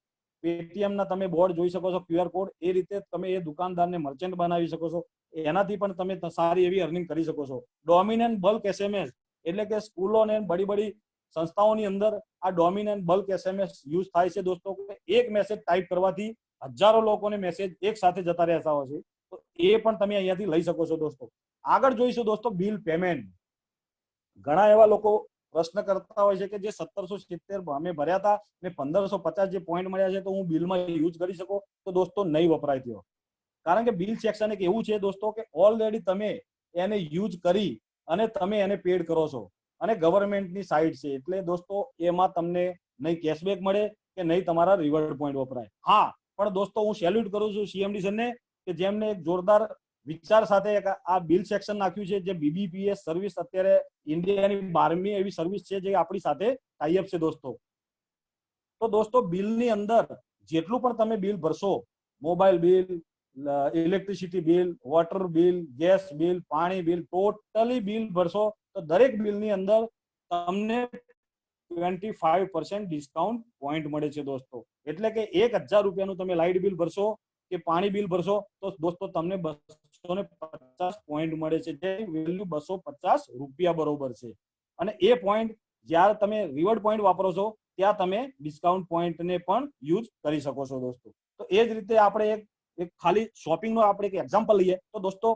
પેટીએમના તમે બોર્ડ જોઈ શકો છો QR કોડ, એ રીતે તમે એ દુકાનદારને મર્ચન્ટ બનાવી શકો છો. એનાથી પણ તમે સારી એવી અર્નિંગ કરી શકો છો. ડોમિનન્ટ બલ્ક SMS, એટલે કે સ્કૂલો ને બડી સંસ્થાઓની અંદર આ ડોમિનન્ટ બલ્ક SMS યુઝ થાય છે દોસ્તો. એક મેસેજ ટાઈપ કરવાથી હજારો લોકોને મેસેજ એક સાથે જતા રહેતા હોય છે, તો એ પણ તમે અહીંયાથી લઈ શકો છો દોસ્તો. આગળ જોઈશું દોસ્તો બિલ પેમેન્ટ. ઘણા એવા લોકો પ્રશ્ન કરતા હોય છે કે જે 1770 અમે ભર્યા હતા ને 1550 જે પોઈન્ટ મળ્યા છે, તો હું બિલમાં યુઝ કરી શકું? તો દોસ્તો નહીં વપરાય થયો. કારણ કે બિલ સેક્શન એક એવું છે દોસ્તો કે ઓલરેડી તમે એને યુઝ કરી અને તમે એને પેડ કરો છો, અને ગવર્મેન્ટની સાઇટ છે, એટલે દોસ્તો એમાં તમને નહીં કેશબેક મળે કે નહીં તમારા રિવોર્ડ પોઈન્ટ વપરાય. હા, પણ દોસ્તો હું સેલ્યુટ કરું છું સીએમડી સરને કે જેમને એક જોરદાર વિચાર સાથે આ બિલ સેક્શન નાખ્યું છે, જે બીબીપીએસ સર્વિસ અત્યારે ઇન્ડિયાની 12મી એવી સર્વિસ છે જે આપણી સાથે ટાઈઅપ છે દોસ્તો. તો દોસ્તો બિલની અંદર જેટલું પણ તમે બિલ ભરશો, mobile bill, electricity bill, water bill, gas bill, પાણી બિલ, ટોટલી બિલ ભરશો તો દરેક બિલની અંદર તમને 25% ડિસ્કાઉન્ટ પોઈન્ટ મળે છે દોસ્તો. એટલે કે 1000 રૂપિયાનું તમે લાઇટ બિલ ભરશો કે પાણી બિલ ભરશો તો દોસ્તો તમને 250 પોઈન્ટ મળે છે, જે વેલ્યુ 250 રૂપિયા બરોબર છે. અને એ પોઈન્ટ જ્યારે તમે રિવોર્ડ પોઈન્ટ વાપરો છો ત્યાં તમે ડિસ્કાઉન્ટ પોઈન્ટને પણ યુઝ કરી શકો છો દોસ્તો. તો એ જ રીતે આપણે એક ખાલી શોપિંગનો આપણે એક એક્ઝામ્પલ લઈએ તો દોસ્તો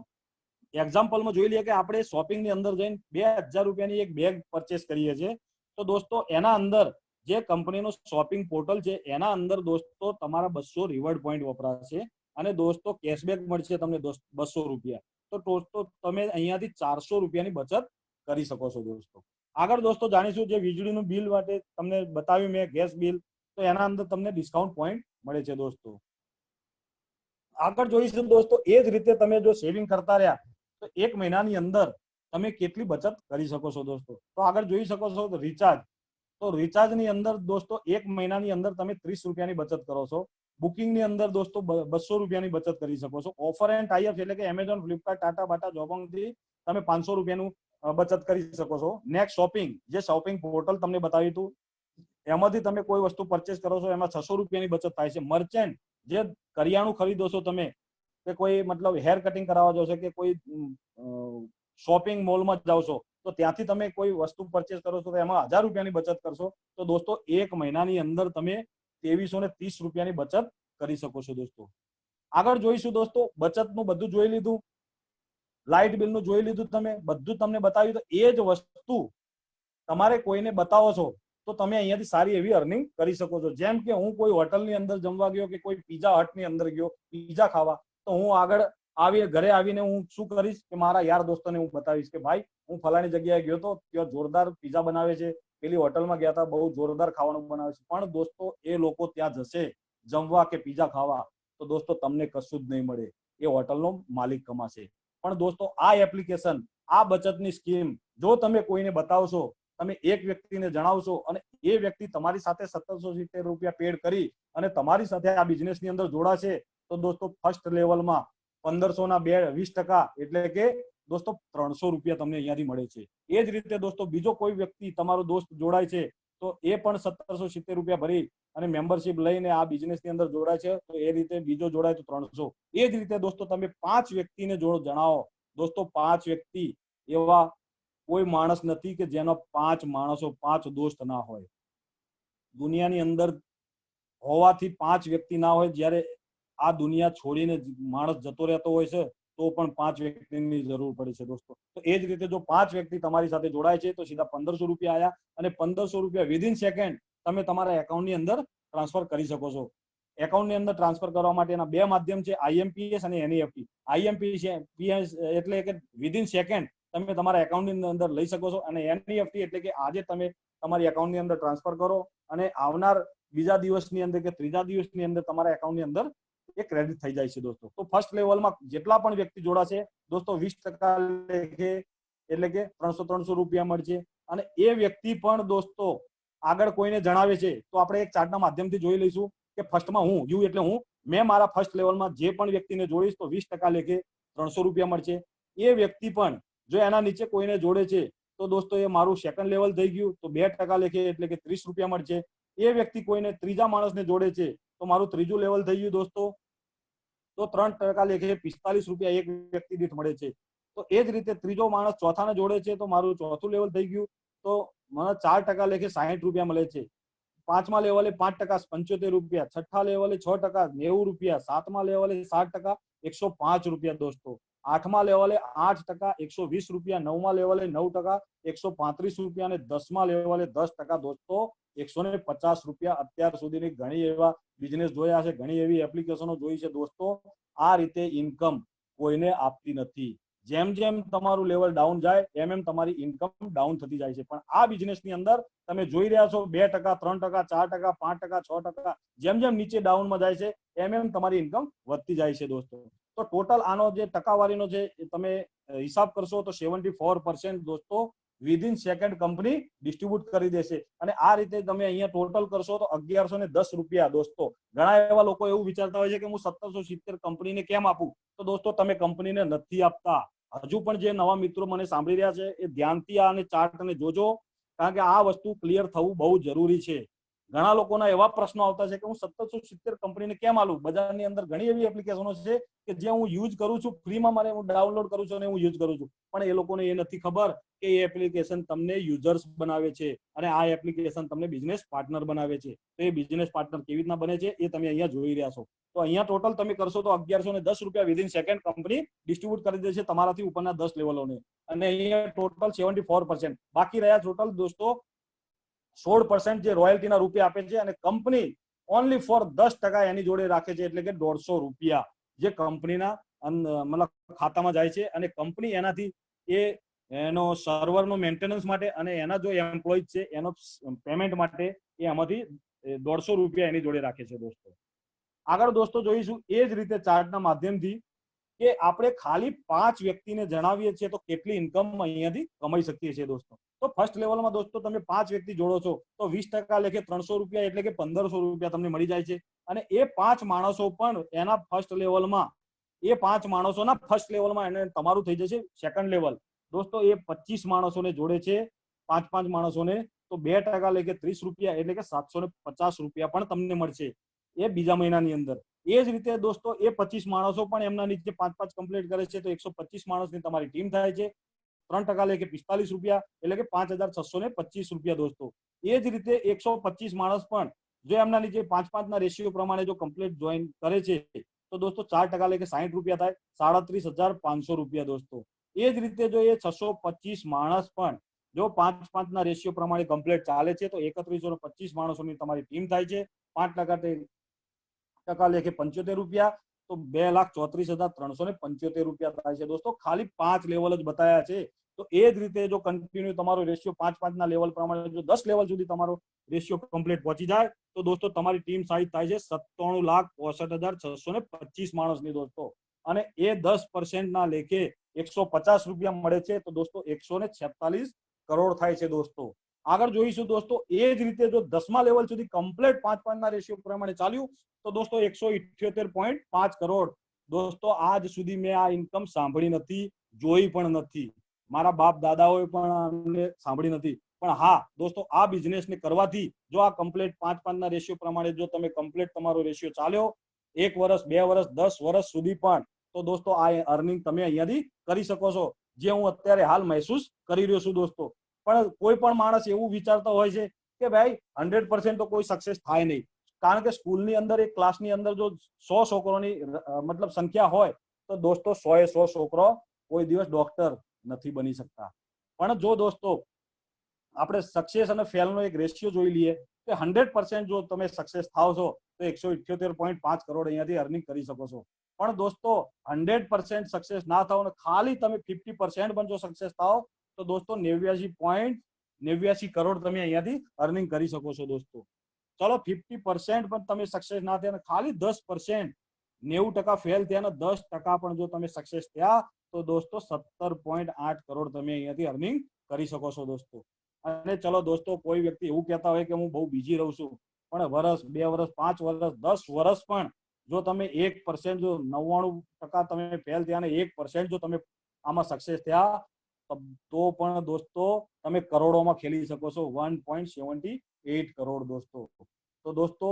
એક્ઝામ્પલમાં જોઈ લઈએ કે આપણે શોપિંગની અંદર જઈને 2000 રૂપિયાની એક બેગ પરચેસ કરીએ છીએ, તો દોસ્તો એના અંદર જે કંપનીનો શોપિંગ પોર્ટલ છે એના અંદર દોસ્તો તમારા 200 રિવોર્ડ પોઈન્ટ વપરાશે અને દોસ્તો કેશબેક મળશે તમને 200 રૂપિયા. તો દોસ્તો તમે અહીંયાથી 400 રૂપિયાની બચત કરી શકો છો દોસ્તો. આગળ દોસ્તો જાણીશું જે વીજળીનું બિલ માટે તમને બતાવ્યું મેં, ગેસ બિલ, તો એના અંદર તમને ડિસ્કાઉન્ટ પોઈન્ટ મળે છે દોસ્તો. આગળ જોઈશું દોસ્તો એ જ રીતે તમે જો સેવિંગ કરતા રહ્યા તો એક મહિનાની અંદર તમે કેટલી બચત કરી શકો છો દોસ્તો. તો આગળ જોઈ શકો છો રિચાર્જ. તો રિચાર્જની અંદર દોસ્તો એક મહિનાની અંદર તમે 30 રૂપિયાની બચત કરો છો. બુકિંગની અંદર દોસ્તો 200 રૂપિયાની બચત કરી શકો છો. ઓફર એન્ડ ટાઈઅપ એટલે કે એમેઝોન, ફ્લિપકાર્ટ, ટાટા, બાટા, જોબોંગથી તમે 500 રૂપિયાનું બચત કરી શકો છો. નેક્સ્ટ શોપિંગ, જે શોપિંગ પોર્ટલ તમને બતાવ્યું હતું એમાંથી તમે કોઈ વસ્તુ પરચેસ કરો છો એમાં 600 રૂપિયાની બચત થાય છે. મર્ચન્ટ, જે કરિયાણું ખરીદો છો તમે કે કોઈ મતલબ હેર કટિંગ કરાવવા જશો કે કોઈ શોપિંગ મોલમાં જાઓ છો તો ત્યાંથી તમે કોઈ વસ્તુ પરચેસ કરો છો તો એમાં 1000 રૂપિયાની બચત કરશો તો દોસ્તો એક મહિનાની અંદર તમે 2330 રૂપિયાની બચત કરી શકો છો દોસ્તો. આગળ જોઈશું દોસ્તો બચતનું બધું જોઈ લીધું, લાઇટ બિલનું જોઈ લીધું, તમે બધું તમને બતાવ્યું. તો એ જ વસ્તુ તમારે કોઈને બતાવો છો તો તમે અહીંયાથી સારી એવી અર્નિંગ કરી શકો છો. જેમ કે હું કોઈ હોટલની અંદર જમવા ગયો કે કોઈ પીઝા હટની અંદર ગયો પીઝા ખાવા, તો હું આગળ ઘરે આવીને હું શું કરીશ કે મારા યાર દોસ્તોને હું બતાવીશ કે ભાઈ હું ફલાણી જગ્યાએ ગયો તો ત્યાં જોરદાર પીઝા બનાવે છે, પેલી હોટલમાં ગયા હતા બહુ જોરદાર ખાવાનું બનાવે છે. પણ દોસ્તો એ લોકો ત્યાં જશે જમવા કે પીઝા ખાવા તો દોસ્તો તમને કશું જ નહીં મળે, એ હોટલનો માલિક કમાશે. પણ દોસ્તો આ એપ્લિકેશન, આ બચતની સ્કીમ જો તમે કોઈને બતાવશો, તમે એક વ્યક્તિને જણાવશો અને એ વ્યક્તિ તમારી સાથે 1770 રૂપિયા પેડ કરી અને તમારી સાથે આ બિઝનેસની અંદર જોડાશે તો દોસ્તો ફર્સ્ટ લેવલમાં 1500 ના 20% એટલે કે દોસ્તો 300 રૂપિયા તમને અહીંયાથી મળે છે. એ જ રીતે દોસ્તો બીજો કોઈ વ્યક્તિ તમારો દોસ્ત જોડાય છે તો એ પણ 1770 રૂપિયા ભરી અને મેમ્બરશિપ લઈને આ બિઝનેસની અંદર જોડાય છે, તો એ રીતે બીજો જોડાય તો 300. એ જ રીતે દોસ્તો તમે 5 વ્યક્તિને જણાવો દોસ્તો, 5 વ્યક્તિ એવા કોઈ માણસ નથી કે જેનો 5 માણસો 5 દોસ્ત ના હોય. દુનિયાની અંદર હોવાથી 5 વ્યક્તિ ના હોય, જ્યારે આ દુનિયા છોડીને માણસ જતો રહેતો હોય છે તો પણ 5 વ્યક્તિની જરૂર પડે છે દોસ્તો. તો એ જ રીતે જો 5 વ્યક્તિ તમારી સાથે જોડાય છે તો સીધા 1500 રૂપિયા આવ્યા અને 1500 રૂપિયા વિધિન સેકન્ડ તમે તમારા એકાઉન્ટની અંદર ટ્રાન્સફર કરી શકો છો. એકાઉન્ટની અંદર ટ્રાન્સફર કરવા માટેના બે માધ્યમ છે, આઈએમપીએસ અને એનઈએફટી. આઈએમપીએસ એટલે કે વિધિન સેકન્ડ તમે તમારા એકાઉન્ટની અંદર લઈ શકો છો અને એનઈએફટી એટલે કે આજે તમે તમારી એકાઉન્ટની અંદર ટ્રાન્સફર કરો અને આવનાર બીજા દિવસની અંદર કે ત્રીજા દિવસની અંદર તમારા એકાઉન્ટની અંદર એ ક્રેડિટ થઈ જાય છે દોસ્તો. તો ફર્સ્ટ લેવલમાં જેટલા પણ વ્યક્તિ જોડાશે દોસ્તો 20% લેખે એટલે કે 300 રૂપિયા મળશે. અને એ વ્યક્તિ પણ દોસ્તો આગળ કોઈને જણાવે છે તો આપણે એક ચાર્ટના માધ્યમથી જોઈ લઈશું કે ફર્સ્ટમાં હું યુ એટલે મેં મારા ફર્સ્ટ લેવલમાં જે પણ વ્યક્તિને જોડીશ તો 20% લેખે 300 રૂપિયા મળશે. એ વ્યક્તિ પણ જો એના નીચે કોઈને જોડે છે તો દોસ્તો એ મારું સેકન્ડ લેવલ થઈ ગયું તો 2% લેખે એટલે કે 30 રૂપિયા મળશે. એ વ્યક્તિ કોઈને ત્રીજા માણસને જોડે છે તો મારું ત્રીજું લેવલ થઈ ગયું દોસ્તો, તો 3% લેખે 45 રૂપિયા એક વ્યક્તિ દીઠ મળે છે. તો એ જ રીતે ત્રીજો માણસ ચોથાને જોડે છે તો મારું ચોથું લેવલ થઈ ગયું તો મને 4% લેખે 60 રૂપિયા મળે છે. પાંચમા લેવલે 5% 75 રૂપિયા, છઠ્ઠા લેવલે 6% 90 રૂપિયા, સાતમા લેવલે 7% 105 રૂપિયા દોસ્તો, આઠમા લેવલે 8% 120 રૂપિયા, નવમા લેવલે 9% 135 રૂપિયા અને 10મા લેવલે 10% દોસ્તો 150 રૂપિયા. અત્યાર સુધીની ઘણી એવા બિઝનેસ જોયા છે, ઘણી એવી એપ્લિકેશનો જોઈ છે દોસ્તો. આ રીતે ઇન્કમ કોઈને આપતી નથી. જેમ જેમ તમારું લેવલ ડાઉન જાય એમ તમારી ઇન્કમ ડાઉન થતી જાય છે. પણ આ બિઝનેસની અંદર તમે જોઈ રહ્યા છો 2%, 3%, 4%, 5%, 6%, જેમ જેમ નીચે ડાઉનમાં જાય છે એમ તમારી ઇન્કમ વધતી જાય છે દોસ્તો. તો ટોટલ આનો જે ટકાવારીનો છે તમે હિસાબ કરશો તો 74% દોસ્તો વિધિન સેકન્ડ કંપની ડિસ્ટ્રીબ્યુટ કરી દેશે. અને આ રીતે તમે અહીંયા ટોટલ કરશો તો 1110 રૂપિયા દોસ્તો. ઘણા એવા લોકો એવું વિચારતા હોય છે કે હું 1770 કંપનીને કેમ આપું? તો દોસ્તો તમે કંપનીને નથી આપતા. હજુ પણ જે નવા મિત્રો મને સાંભળી રહ્યા છે એ ધ્યાનથી આ ચાર્ટને જોજો, કારણ કે આ વસ્તુ ક્લિયર થવું બહુ જરૂરી છે. ઘણા લોકોના એવા પ્રશ્નો આવતા છે કે હું 1770 કંપનીને કેમ આલું? બજારની અંદર ઘણી એવી એપ્લિકેશનો છે કે જે હું યુઝ કરું છું, ફ્રીમાં મારે હું ડાઉનલોડ કરું છું અને હું યુઝ કરું છું, પણ એ લોકોને એ નથી ખબર કે એ એપ્લિકેશન તમને યુઝર્સ બનાવે છે અને આ એપ્લિકેશન તમને બિઝનેસ પાર્ટનર બનાવે છે. તો એ બિઝનેસ પાર્ટનર કેવી રીતના બને છે એ તમે અહીંયા જોઈ રહ્યા છો. તો અહીંયા ટોટલ તમે કરશો તો 1110 રૂપિયા વિધિન સેકન્ડ કંપની ડિસ્ટ્રીબ્યુટ કરી દેશે તમારાથી ઉપરના 10 લેવલોને. અને અહીંયા ટોટલ 74%. બાકી રહ્યા ટોટલ દોસ્તો 16% જે રોયલ્ટીના રૂપિયા આપે છે અને કંપની ઓનલી ફોર 10% એની જોડે રાખે છે, એટલે કે 150 રૂપિયા જે કંપનીના મતલબ ખાતામાં જાય છે. અને કંપની એનાથી એનો સર્વરનો મેન્ટેનન્સ માટે અને એના જો એમ્પ્લોય છે એનો પેમેન્ટ માટે એ આમાંથી 150 રૂપિયા એની જોડે રાખે છે દોસ્તો. આગળ દોસ્તો જોઈશું એ જ રીતે ચાર્ટના માધ્યમથી કે આપણે ખાલી 5 વ્યક્તિને જણાવીએ છીએ તો કેટલી ઇન્કમ અહીંયાથી કમાઈ શકીએ છીએ દોસ્તો. તો ફર્સ્ટ લેવલમાં દોસ્તો તમે 5 વ્યક્તિ જોડો છો તો 20% લેખે 300 રૂપિયા એટલે કે 1500 રૂપિયા તમને મળી જાય છે. અને એ 5 માણસો પણ એના ફર્સ્ટ લેવલમાં, એ 5 માણસોના ફર્સ્ટ લેવલમાં એને તમારું થઈ જશે સેકન્ડ લેવલ દોસ્તો. એ 25 માણસોને જોડે છે, 5 માણસોને, તો 2% લેખે 30 રૂપિયા એટલે કે 750 રૂપિયા પણ તમને મળશે એ બીજા મહિનાની અંદર. એ જ રીતે દોસ્તો એ 25 માણસો પણ એમના નીચે 5 કમ્પ્લીટ કરે છે તો 125 માણસની તમારી ટીમ થાય છે. 3% લેખે 45 રૂપિયા એટલે કે 5625 રૂપિયા દોસ્તો. એ જ રીતે 125 માણસ પણ જો એમના નીચે 5 ના રેશિયો પ્રમાણે જો કમ્પ્લીટ જોઈન કરે છે તો દોસ્તો 4% લેખે 60 રૂપિયા થાય, 37,500 રૂપિયા દોસ્તો. એ જ રીતે જો એ 625 માણસ પણ જો 5 ના રેશિયો પ્રમાણે કમ્પ્લીટ ચાલે છે તો 3125 માણસોની તમારી ટીમ થાય છે. 5% લેખે 75 રૂપિયા તો 2,34,375 રૂપિયા થાય છે દોસ્તો. ખાલી 5 લેવલ જ બતાવ્યા છે. તો એ જ રીતે જો કન્ટિન્યુ તમારો રેશિયો 5 ના લેવલ પ્રમાણે જો 10 લેવલ સુધી તમારો રેશિયો કમ્પ્લીટ પહોંચી જાય તો દોસ્તો તમારી ટીમ સાઈઝ થાય છે 97,65,625 માણસની દોસ્તો. અને એ 10% ના લેખે 150 રૂપિયા મળે છે તો દોસ્તો 146 કરોડ થાય છે દોસ્તો. આગળ જોઈશું દોસ્તો એ જ રીતે જો 10મા લેવલ સુધી કમ્પ્લીટ 5 ના રેશિયો પ્રમાણે ચાલ્યું તો દોસ્તો 178.5 કરોડ દોસ્તો. આજ સુધી મેં આ ઇન્કમ સાંભળી નથી, જોઈ પણ નથી, મારા બાપ દાદાઓએ પણ સાંભળી નથી. પણ હા દોસ્તો આ બિઝનેસને કરવાથી જો આ કમ્પ્લીટ 5 ના રેશિયો પ્રમાણે જો તમે કમ્પ્લીટ તમારો રેશિયો ચાલ્યો 1 વર્ષ 2 વર્ષ 10 વર્ષ સુધી પણ તો દોસ્તો આ અર્નિંગ તમે અહીંયાથી કરી શકો છો, જે હું અત્યારે હાલ મહેસૂસ કરી રહ્યો છું દોસ્તો. પણ કોઈ પણ માણસ એવું વિચારતો હોય છે કે ભાઈ 100% તો કોઈ સક્સેસ થાય નહીં, કારણ કે સ્કૂલની અંદર એક ક્લાસની અંદર જો 100 છોકરોની મતલબ સંખ્યા હોય તો દોસ્તો 100 છોકરો કોઈ દિવસ ડોક્ટર નથી બની શકતા. પણ જો દોસ્તો આપણે સક્સેસ અને ફેલનો એક રેશિયો જોઈ લઈએ કે 100% જો તમે સક્સેસ થાવ છો તો 178.5 કરોડ અહીંયાથી અર્નિંગ કરી શકો છો. પણ દોસ્તો 100% સક્સેસ ના થાવ ને ખાલી તમે 50% પણ જો સક્સેસ થાવ તો દોસ્તો 89.89 કરોડ તમે અહીંયાથી અર્નિંગ કરી શકો છો દોસ્તો. ચલો 50% પણ તમે સક્સેસ ના થયા, ખાલી 10%, 90% ફેલ થયા ને 10% પણ જો તમે સક્સેસ થયા તો દોસ્તો 17.8 કરોડ તમે અહીંયાથી અર્નિંગ કરી શકો છો દોસ્તો. અને ચલો દોસ્તો કોઈ વ્યક્તિ એવું કહેતા હોય કે હું બહુ બીજી રહું છું, પણ વર્ષ 2 વર્ષ 5 વર્ષ 10 વર્ષ પણ જો તમે 1% જો 99% તમે ફેલ થયા ને 1% જો તમે આમાં સક્સેસ થયા તો પણ દોસ્તો તમે કરોડોમાં ખેલી શકો છો, 1.78 કરોડ દોસ્તો. તો દોસ્તો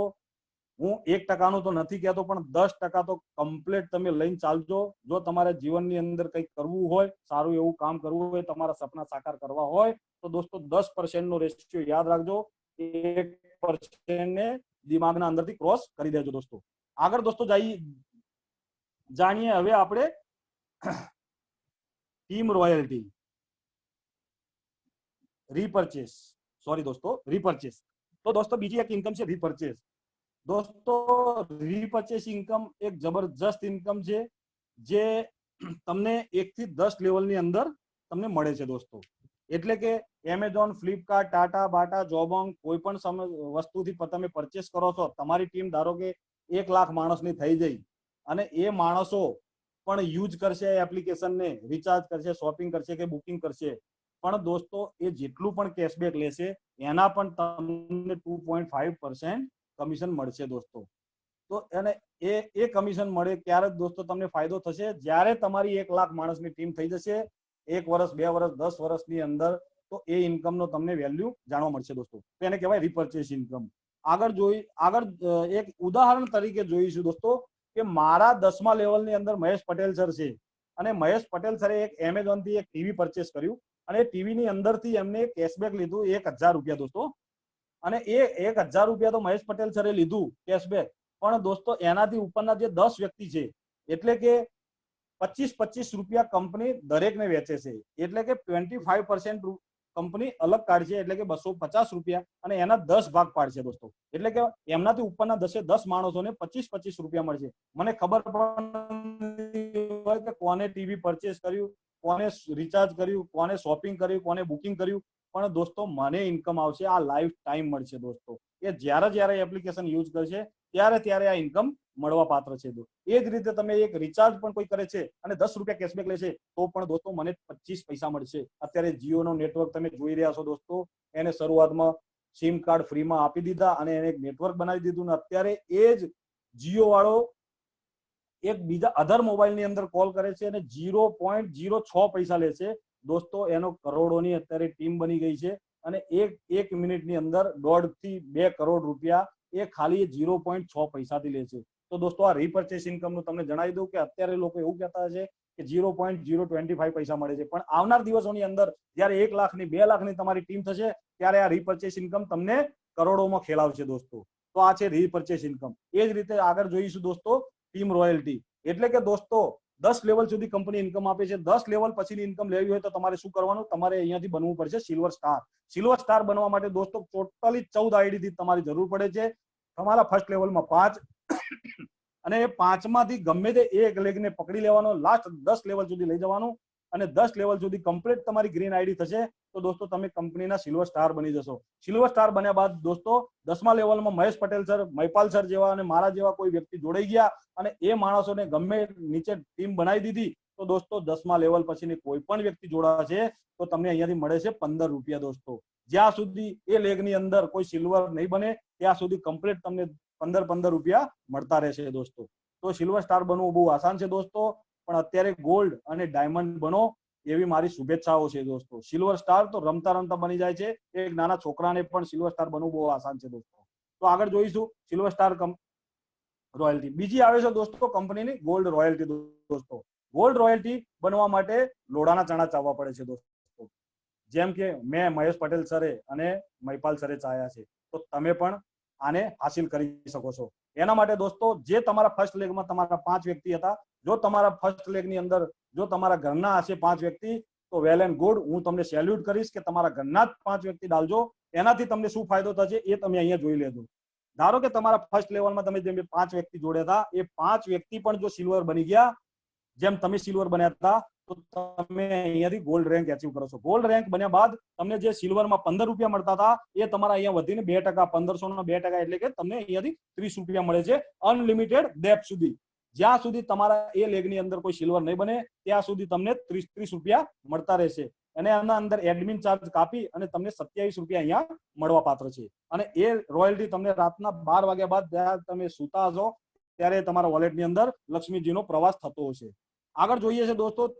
હું 1% તો નથી કહેતો પણ 10% તો કમ્પ્લીટ તમે લઈને ચાલજો. જો તમારે જીવનની અંદર કંઈક કરવું હોય, સારું એવું કામ કરવું હોય, તમારા સપના સાકાર કરવા હોય તો દોસ્તો 10% નો રેશિયો યાદ રાખજો. 1% ને દિમાગના અંદરથી ક્રોસ કરી દેજો દોસ્તો. આગળ દોસ્તો જાણીએ હવે આપણે ટીમ રોયલ્ટી રીપરચેસ. સોરી દોસ્તો, રીપરચેસ. તો દોસ્તો બીજી એક ઇન્કમ છે રીપરચેસ. દોસ્તો રીપરચેસ ઇન્કમ એક જબરજસ્ત ઇન્કમ છે જે તમને 1 થી 10 લેવલની અંદર તમને મળે છે દોસ્તો. એટલે કે એમેઝોન, ફ્લિપકાર્ટ, ટાટા, બાટા, જોબોંગ કોઈ પણ વસ્તુથી તમે પરચેસ કરો છો, તમારી ટીમ ધારો કે 1 લાખ માણસની થઈ જઈ અને એ માણસો પણ યુઝ કરશે એપ્લિકેશનને, રિચાર્જ કરશે, શોપિંગ કરશે કે બુકિંગ કરશે, પણ દોસ્તો એ જેટલું પણ કેશબેક લેશે એના પણ તમને 2.5% કમિશન મળશે દોસ્તો. તો એને એ કમિશન મળે ત્યારે દોસ્તો તમને ફાયદો થશે જ્યારે તમારી 1 લાખ માણસની ટીમ થઈ જશે 1 વર્ષ, 2 વર્ષ, 10 વર્ષની અંદર, તો એ ઇન્કમનો તમને વેલ્યુ જાણવા મળશે દોસ્તો. તો એને કહેવાય રીપરચેસ ઇન્કમ. આગળ એક ઉદાહરણ તરીકે જોઈશું દોસ્તો કે મારા 10મા લેવલની અંદર મહેશ પટેલ સર છે અને મહેશ પટેલ સરે એક એમેઝોન થી એક ટીવી પરચેસ કર્યું અને ટીવી ની અંદરથી એમને કેશબેક લીધું 1000 રૂપિયા દોસ્તો. અને એ 1000 રૂપિયા તો મહેશ પટેલ સરે લીધું કેશબેક, પણ દોસ્તો એનાથી ઉપરના જે 10 વ્યક્તિ છે એટલે કે 25-25 રૂપિયા કંપની દરેકને વેચે છે. એટલે કે 25% કંપની અલગ કાઢશે એટલે કે 250 રૂપિયા અને એના 10 ભાગ પાડશે દોસ્તો. એટલે કે એમનાથી ઉપરના 10 માણસોને 25-25 રૂપિયા મળશે. મને ખબર પણ હોય કે કોને ટીવી પરચેસ કર્યું, કોને રિચાર્જ કર્યું, કોને શોપિંગ કર્યું, કોને બુકિંગ કર્યું, પણ દોસ્તો મને ઇન્કમ આવશે આ લાઈફ ટાઈમ મળશે દોસ્તો. એ જ્યારે એપ્લિકેશન યુઝ કરશે ત્યારે આ ઇન્કમ મળવા પાત્ર છે. એ જ રીતે તમે એક રિચાર્જ પણ કોઈ કરે છે અને 10 રૂપિયા કેશબેક લેશે તો પણ દોસ્તો મને 25 પૈસા મળશે. અત્યારે જીઓનો નેટવર્ક તમે જોઈ રહ્યા છો દોસ્તો, એને શરૂઆતમાં સિમ કાર્ડ ફ્રીમાં આપી દીધા અને એને એક નેટવર્ક બનાવી દીધું ને અત્યારે એ જ જીઓ વાળો એક બીજા અધર મોબાઈલની અંદર કોલ કરે છે અને 0.06 પૈસા લે છે દોસ્તો. એનો કરોડોની અત્યારે ટીમ બની ગઈ છે અને એક મિનિટની અંદર 1.5 થી 2 કરોડ રૂપિયા એ ખાલી 0.6 પૈસાથી લે છે. તો દોસ્તો આ રીપરચેસ ઇન્કમનું તમને જણાવી દઉં કે અત્યારે લોકો એવું કહેતા છે કે 0.025 પૈસા મળે છે, પણ આવનાર દિવસોની અંદર જ્યારે 1 લાખની 2 લાખની તમારી ટીમ થશે ત્યારે આ રીપરચેસ ઇન્કમ તમને કરોડોમાં ખેલાવશે દોસ્તો. તો આ છે રીપરચેસ ઇન્કમ. એ જ રીતે આગળ જોઈશું દોસ્તો ટીમ રોયલ્ટી. એટલે કે દોસ્તો 10 લેવલ સુધી કંપની ઇન્કમ આપે છે. 10 લેવલ પછીની ઇન્કમ લેવી હોય તો તમારે શું કરવાનું, તમારે અહીંયાથી બનવું પડશે સિલ્વર સ્ટાર. સિલ્વર સ્ટાર બનવા માટે દોસ્તો ટોટલી 14 આઈડી થી તમારી જરૂર પડે છે. તમારા ફર્સ્ટ લેવલમાં 5 અને એ 5માંથી ગમે તે એક લેગને પકડી લેવાનો, લાસ્ટ 10 લેવલ સુધી લઈ જવાનું અને 10 લેવલ સુધી કમ્પ્લીટ તમારી ગ્રીન આઈડી થશે તો દોસ્તો તમે કંપનીના સિલ્વર સ્ટાર બની જશો. સિલ્વર સ્ટાર બન્યા બાદ દોસ્તો 10મા લેવલમાં મહેશ પટેલ સર, મહિપાલ સર જેવા અને મારા જેવા કોઈ વ્યક્તિ જોડાઈ ગયા અને એ માણસોને ગમે નીચે ટીમ બનાવી દીધી તો દોસ્તો 10મા લેવલ પછીની કોઈ પણ વ્યક્તિ જોડાશે તો તમને અહીંયાથી મળે છે 15 રૂપિયા દોસ્તો. જ્યાં સુધી એ લેગની અંદર કોઈ સિલ્વર નહીં બને ત્યાં સુધી કમ્પ્લીટ તમને 15 રૂપિયા મળતા રહેશે દોસ્તો. તો સિલ્વર સ્ટાર બનવું બહુ આસાન છે દોસ્તો, પણ અત્યારે ગોલ્ડ અને ડાયમંડ બનો એવી મારી શુભેચ્છાઓ છે દોસ્તો. સિલ્વર સ્ટાર તો રમતા રમતા બની જાય છે, એક નાના છોકરાને પણ સિલ્વર સ્ટાર બનવું બહુ આસાન છે દોસ્તો. તો આગળ જોઈશું સિલ્વર સ્ટાર રોયલ્ટી. બીજી આવે છે દોસ્તો કંપનીની ગોલ્ડ રોયલ્ટી દોસ્તો. ગોલ્ડ રોયલ્ટી બનવા માટે લોડાના ચણા ચાવવા પડે છે દોસ્તો. જેમ કે મેં મહેશ પટેલ સરે અને મહિપાલ સરે ચાયા છે તો તમે પણ આને હાસિલ કરી શકો છો. એના માટે દોસ્તો જે તમારા ફર્સ્ટ લેગમાં તમારા 5 વ્યક્તિ હતા, જો તમારા ફર્સ્ટ લેગની અંદર જો તમારા ઘરના હશે 5 વ્યક્તિ તો વેલ એન્ડ ગુડ, હું તમને સેલ્યુટ કરીશ કે તમારા ઘરના જ 5 વ્યક્તિ ડાલજો. એનાથી તમને શું ફાયદો થશે એ તમે અહીંયા જોઈ લેજો. ધારો કે તમારા ફર્સ્ટ લેવલમાં તમે જેમ 5 વ્યક્તિ જોડ્યા હતા એ 5 વ્યક્તિ પણ જો સિલ્વર બની ગયા જેમ તમે સિલ્વર બન્યા હતા તો તમે અહીંયાથી ગોલ્ડ રેન્ક એચીવ કરો છો. ગોલ્ડ રેન્ક બન્યા બાદ તમને જે સિલ્વરમાં 15 રૂપિયા મળતા હતા એ તમારા અહીંયા વધીને 2%, 1500 ના 2% એટલે કે તમને અહીંયાથી 30 રૂપિયા મળે છે અનલિમિટેડ ડેપ્થ સુધી. જ્યાં સુધી તમારા એ લેગની અંદર કોઈ સિલ્વર નહીં બને ત્યાં સુધી તમને 30 રૂપિયા મળતા રહેશે અને આના અંદર એડમિન ચાર્જ કાપી અને તમને 27 રૂપિયા અહીંયા મળવા પાત્ર છે. અને એ રોયલ્ટી તમને રાતના 12 વાગ્યા બાદ જ્યારે તમે સૂતા હશો ત્યારે તમારા વોલેટની અંદર લક્ષ્મીજીનો પ્રવાસ થતો હશે. આગળ જોઈએ છે દોસ્તો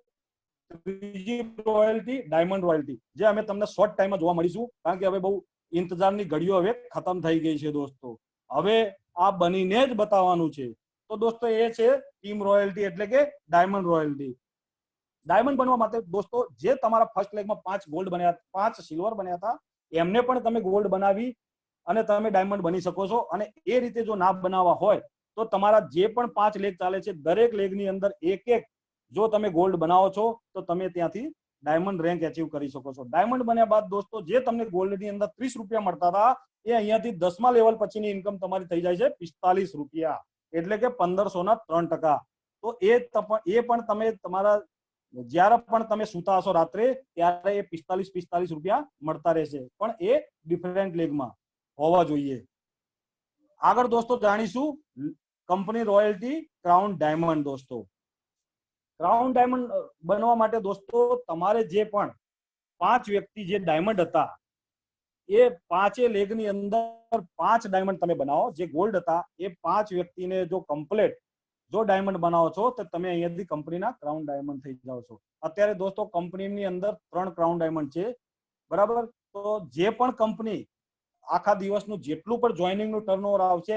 ત્રીજી રોયલ્ટી ડાયમંડ રોયલ્ટી, જે અમે તમને શોર્ટ ટાઈમમાં જોવા મળીશું કારણ કે હવે બહુ ઇંતજારની ઘડીઓ હવે ખતમ થઈ ગઈ છે દોસ્તો. હવે આ બનીને જ બતાવવાનું છે. તો દોસ્તો એ છે ટીમ રોયલ્ટી એટલે કે ડાયમંડ રોયલ્ટી. ડાયમંડ બનવા માટે દોસ્તો જે તમારા ફર્સ્ટ લેગમાં 5 ગોલ્ડ બન્યા, 5 સિલ્વર બન્યા હતા એમને પણ તમે ગોલ્ડ બનાવી અને તમે ડાયમંડ બની શકો છો. અને એ રીતે જો ના બનાવવા હોય તો તમારા જે પણ 5 લેગ ચાલે છે દરેક લેગની અંદર એક એક જો તમે ગોલ્ડ બનાવો છો તો તમે ત્યાંથી ડાયમંડ રેન્ક એચીવ કરી શકો છો. ડાયમંડ બન્યા બાદ દોસ્તો જે તમને ગોલ્ડની અંદર 30 રૂપિયા મળતા હતા એ અહીંયાથી 10મા લેવલ પછીની ઇન્કમ તમારી થઈ જાય છે 45 રૂપિયા, એટલે કે 1503%. તો એ પણ તમે તમારા જ્યારે પણ તમે સૂતા હશો રાત્રે ત્યારે એ 45 રૂપિયા મળતા રહેશે, પણ એ ડિફરન્ટ લેગમાં હોવા જોઈએ. આગળ દોસ્તો જાણીશું કંપની રોયલ્ટી ક્રાઉન ડાયમંડ. દોસ્તો ક્રાઉન ડાયમંડ બનવા માટે દોસ્તો તમારે જે પણ 5 વ્યક્તિ જે ડાયમંડ હતા એ 5 લેગની અંદર 5 ડાયમંડ તમે બનાવો. જે ગોલ્ડ હતા એ 5 વ્યક્તિને જો કમ્પ્લીટ જો ડાયમંડ બનાવો છો તો તમે અહીંયાથી કંપનીના ક્રાઉન ડાયમંડ થઈ જાઓ છો. અત્યારે દોસ્તો કંપનીની અંદર 3 ક્રાઉન ડાયમંડ છે, બરાબર. તો જે પણ કંપની આખા દિવસનું જેટલું પણ જોઈનિંગનું ટર્નઓવર આવશે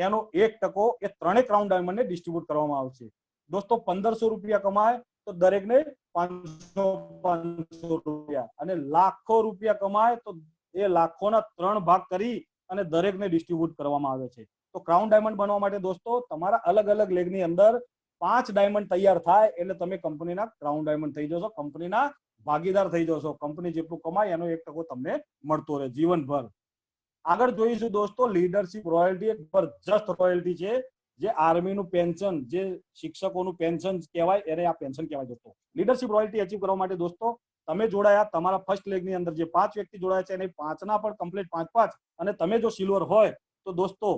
એનો 1% એ 3 ક્રાઉન ડાયમંડને ડિસ્ટ્રીબ્યુટ કરવામાં આવશે. દોસ્તો 1500 રૂપિયા કમાય તો દરેકને 500 રૂપિયા, અને લાખો રૂપિયા કમાય તો એ લાખોના 3 ભાગ કરી અને દરેકને ડિસ્ટ્રીબ્યુટ કરવામાં આવે છે. તો ક્રાઉન ડાયમંડ બનવા માટે દોસ્તો તમારા અલગ અલગ લેગની અંદર 5 ડાયમંડ તૈયાર થાય એટલે તમે કંપનીના ક્રાઉન ડાયમંડ થઈ જશો, કંપનીના ભાગીદાર થઈ જશો. કંપની જેટલું કમાય એનો 1% તમને મળતો રહે જીવનભર. આગળ જોઈશું દોસ્તો લીડરશિપ રોયલ્ટી. એક જબરજસ્ત રોયલ્ટી છે જે આર્મીનું પેન્શન, જે શિક્ષકોનું પેન્શન કહેવાય એને આ પેન્શન કહેવાય. દોસ્તો લીડરશિપ રોયલ્ટી અચીવ કરવા માટે દોસ્તો તમે જોડાયા, તમારા ફર્સ્ટ લેગની અંદર જે 5 વ્યક્તિ જોડાયા છે એને 5ના પણ કમ્પ્લીટ 5-5, અને તમે જો સિલ્વર હોય તો દોસ્તો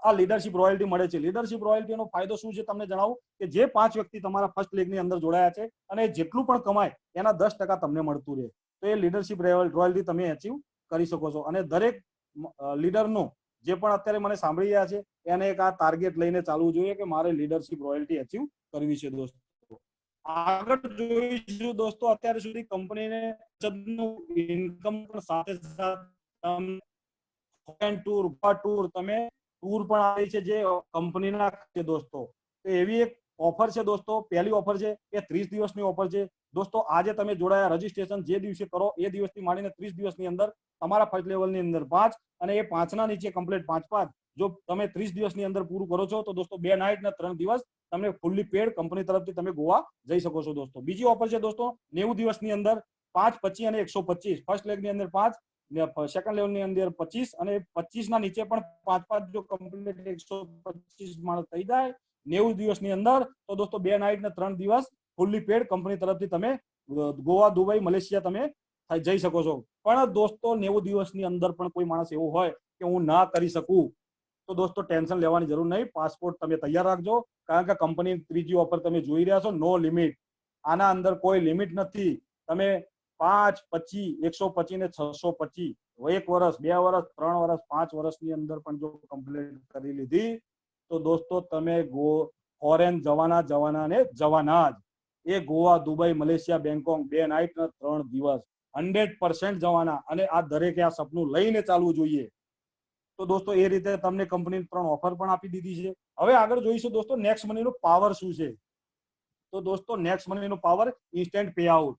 આ લીડરશિપ રોયલ્ટી મળે છે. લીડરશિપ રોયલ્ટીનો ફાયદો શું છે તમને જણાવું કે જે 5 વ્યક્તિ તમારા ફર્સ્ટ લેગની અંદર જોડાયા છે અને જેટલું પણ કમાય એના 10% તમને મળતું રહે. તો એ લીડરશિપ રોયલ્ટી તમે અચીવ કરી શકો છો. અને દરેક લીડરનું જે પણ અત્યારે મને સાંભળી રહ્યા છે એને એક આ ટાર્ગેટ લઈને ચાલવું જોઈએ કે મારે લીડરશિપ રોયલ્ટી અચીવ કરવી છે. દોસ્તો આગળ જોઈશું દોસ્તો અત્યાર સુધી કંપનીને ઇન્કમ પણ સાથે સાથે ટૂર તમે ટૂર પણ આવી છે જે કંપનીના છે દોસ્તો. તો એવી એક ઓફર છે દોસ્તો. પહેલી ઓફર છે એ 30 દિવસની ઓફર છે. દોસ્તો આજે તમે જોડાયા, રજીસ્ટ્રેશન જે દિવસે કરો એ દિવસથી માંડીને 30 દિવસની અંદર તમારા ફર્સ્ટ લેવલની અંદર 5 અને એ 5ના નીચે કમ્પ્લીટ 5-5 જો તમે 30 દિવસની અંદર પૂરું કરો છો તો દોસ્તો 2 નાઇટ ને 3 દિવસ તમને ફૂલ્લી પેડ કંપની તરફથી તમે ગોવા જઈ શકો છો. દોસ્તો બીજી ઓફર છે દોસ્તો 90 દિવસની અંદર 5, 25 અને 125. ફર્સ્ટ લેગની અંદર 5, સેકન્ડ લેવલની અંદર 25 અને 25ના નીચે પણ 5-5 જો કમ્પ્લીટ 125 માણસ થઈ જાય 90 દિવસની અંદર તો દોસ્તો 2 નાઇટ ને 3 દિવસ ફૂલ્લી પેડ કંપની તરફથી તમે ગોવા, દુબઈ, મલેશિયા તમે જઈ શકો છો. પણ દોસ્તો 90 દિવસની અંદર પણ કોઈ માણસ એવો હોય કે હું ના કરી શકું તો દોસ્તો ટેન્શન લેવાની જરૂર નહીં. પાસપોર્ટ તમે તૈયાર રાખજો, કારણ કે કંપની ત્રીજી ઓફર તમે જોઈ રહ્યા છો નો લિમિટ. આના અંદર કોઈ લિમિટ નથી. તમે 5, 25, 125 ને 625 1 વર્ષ, 2 વર્ષ, 3 વર્ષ, 5 વર્ષની અંદર પણ જો કમ્પ્લીટ કરી લીધી તો દોસ્તો તમે ફોરેન જવાના ને જવાના જ. એ Goa, Dubai, Malaysia, Bangkok 2 night ને 3 દિવસ 100% જવાના. અને આ દરેકે આ સપનું લઈને ચાલવું જોઈએ. તો દોસ્તો એ રીતે તમને કંપની 3 ઓફર પણ આપી દીધી છે. હવે આગળ જોઈશું દોસ્તો નેક્સ્ટ મનીનો પાવર શું છે. તો દોસ્તો નેક્સ્ટ મનીનો પાવર ઇન્સ્ટન્ટ પે આઉટ.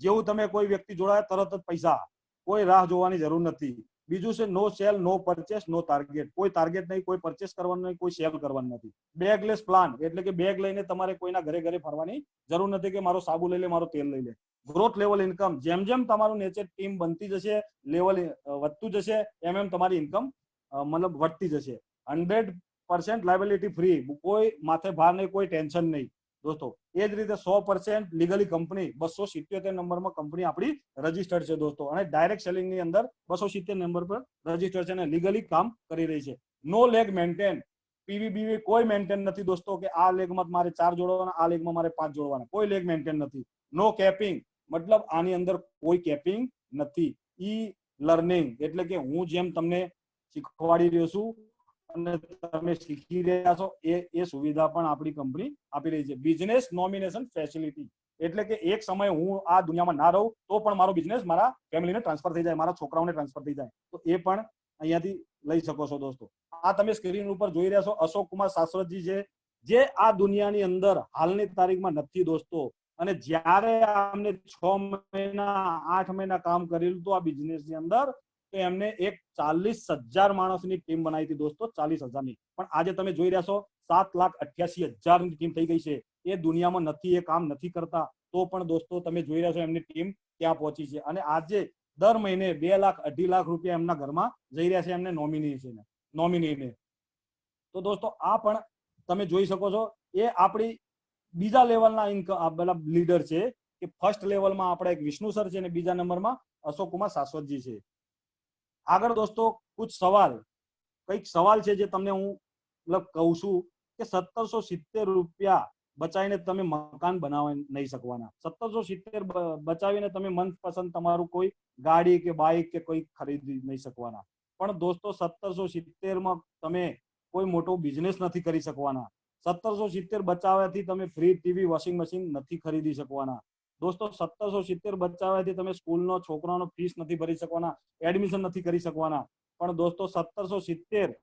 જેવું તમે કોઈ વ્યક્તિ જોડાય તરત જ પૈસા, કોઈ રાહ જોવાની જરૂર નથી. બીજું છે નો સેલ, નો પરચેસ, નો ટાર્ગેટ. કોઈ ટાર્ગેટ નહીં, કોઈ પરચેસ કરવાનું નહીં, કોઈ સેલ કરવાનું નથી. બેગલેસ પ્લાન, એટલે કે બેગ લઈને તમારે કોઈના ઘરે ઘરે ફરવાની જરૂર નથી કે મારો સાબુ લઈ લે, મારો તેલ લઈ લે. ગ્રોથ લેવલ ઇન્કમ, જેમ જેમ તમારું નેચર ટીમ બનતી જશે, લેવલ વધતું જશે, એમ એમ તમારી ઇન્કમ મતલબ વધતી જશે. 100% લાયબિલિટી ફ્રી, કોઈ માથે ભાર નહીં, કોઈ ટેન્શન નહીં દોસ્તો. એ જ રીતે 100% લીગલી કંપની 277 નંબરમાં કંપની આપણી રજીસ્ટર્ડ છે દોસ્તો. અને ડાયરેક્ટ સેલિંગની અંદર 270 નંબર પર રજીસ્ટર્ડ છે અને લીગલી કામ કરી રહી છે. નો લેગ મેન્ટેન, પીવીબીવી કોઈ મેન્ટેન નથી દોસ્તો કે આ લેગમાં મારે 4 જોડવાના, આ લેગમાં મારે 5 જોડવાના. કોઈ લેગ મેન્ટેન નથી. નો કેપિંગ, મતલબ આની અંદર કોઈ કેપિંગ નથી. ઈ લર્નિંગ, એટલે કે હું જેમ તમને શીખવાડી રહ્યો છું અને તમે શીખી રહ્યા છો એ સુવિધા પણ આપણી કંપની આપી રહી છે. બિઝનેસ નોમિનેશન ફેસિલિટી, એટલે કે એક સમય હું આ દુનિયામાં ના રહું તો પણ મારો બિઝનેસ મારા ફેમિલીને ટ્રાન્સફર થઈ જાય, મારા છોકરાઓને ટ્રાન્સફર થઈ જાય, તો એ પણ અહીંયાથી લઈ શકો છો દોસ્તો. આ તમે સ્ક્રીન ઉપર જોઈ રહ્યા છો અશોક કુમાર શાશ્વતજી છે, જે આ દુનિયાની અંદર હાલની તારીખમાં નથી દોસ્તો. અને જ્યારે અમને 6 મહિના 8 મહિના કામ કરેલું હતું આ બિઝનેસની અંદર, તો એમને એક 40,000 માણસની ટીમ બનાવી હતી દોસ્તો, 40,000ની. પણ આજે તમે જોઈ રહ્યા છો 7,88,000 ની ટીમ થઈ ગઈ છે. એ દુનિયામાં નથી, એ કામ નથી કરતા, તો પણ દોસ્તો તમે જોઈ રહ્યા છો એમની ટીમ ત્યાં પહોંચી છે. અને આજે દર મહિને 2 લાખ 2.5 લાખ રૂપિયા એમના ઘરમાં જઈ રહ્યા છે એમને નોમિનીને. તો દોસ્તો આ પણ તમે જોઈ શકો છો, એ આપણી બીજા લેવલના લીડર છે. કે ફર્સ્ટ લેવલમાં આપણે એક વિષ્ણુ સર છે અને બીજા નંબરમાં અશોક કુમાર શાશ્વતજી છે. આગળ દોસ્તો કઈક સવાલ છે જે તમને હું કહું છું કે 1770 રૂપિયા બચાવીને તમે મકાન બનાવી નહીં શકવાના. 1770 બચાવીને તમે મનપસંદ તમારું કોઈ ગાડી કે બાઇક કે કોઈ ખરીદી નહીં શકવાના. પણ દોસ્તો 1770 તમે કોઈ મોટો બિઝનેસ નથી કરી શકવાના. 1770 બચાવવાથી તમે ફ્રી ટીવી વોશિંગ મશીન નથી ખરીદી શકવાના. દોસ્તો 1770 બચાવવાથી તમે સ્કૂલનો છોકરાનો ફીસ નથી ભરી શકવાના, એડમિશન નથી કરી શકવાના. પણ દોસ્તો 1770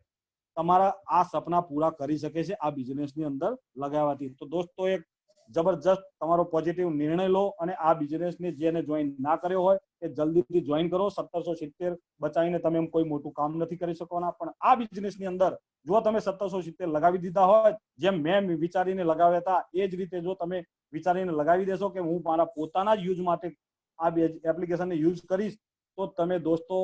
તમારા આ સપના પૂરા કરી શકે છે આ બિઝનેસની અંદર લગાવવાથી. તો દોસ્તો એક જબરજસ્ત તમારો પોઝિટિવ નિર્ણય લો અને આ બિઝનેસને જેને જોઈન ના કર્યો હોય એ જલ્દીથી જોઈન કરો. 1770 બચાવીને તમે કોઈ મોટું કામ નથી કરી શકવાના. પણ આ બિઝનેસની અંદર જો તમે 1770 લગાવી દીધા હોય, જેમ મેં વિચારીને લગાવ્યા હતા, એ જ રીતે જો તમે વિચારીને લગાવી દેશો કે હું મારા પોતાના જ યુઝ માટે આ એપ્લિકેશનને યુઝ કરીશ, તો તમે દોસ્તો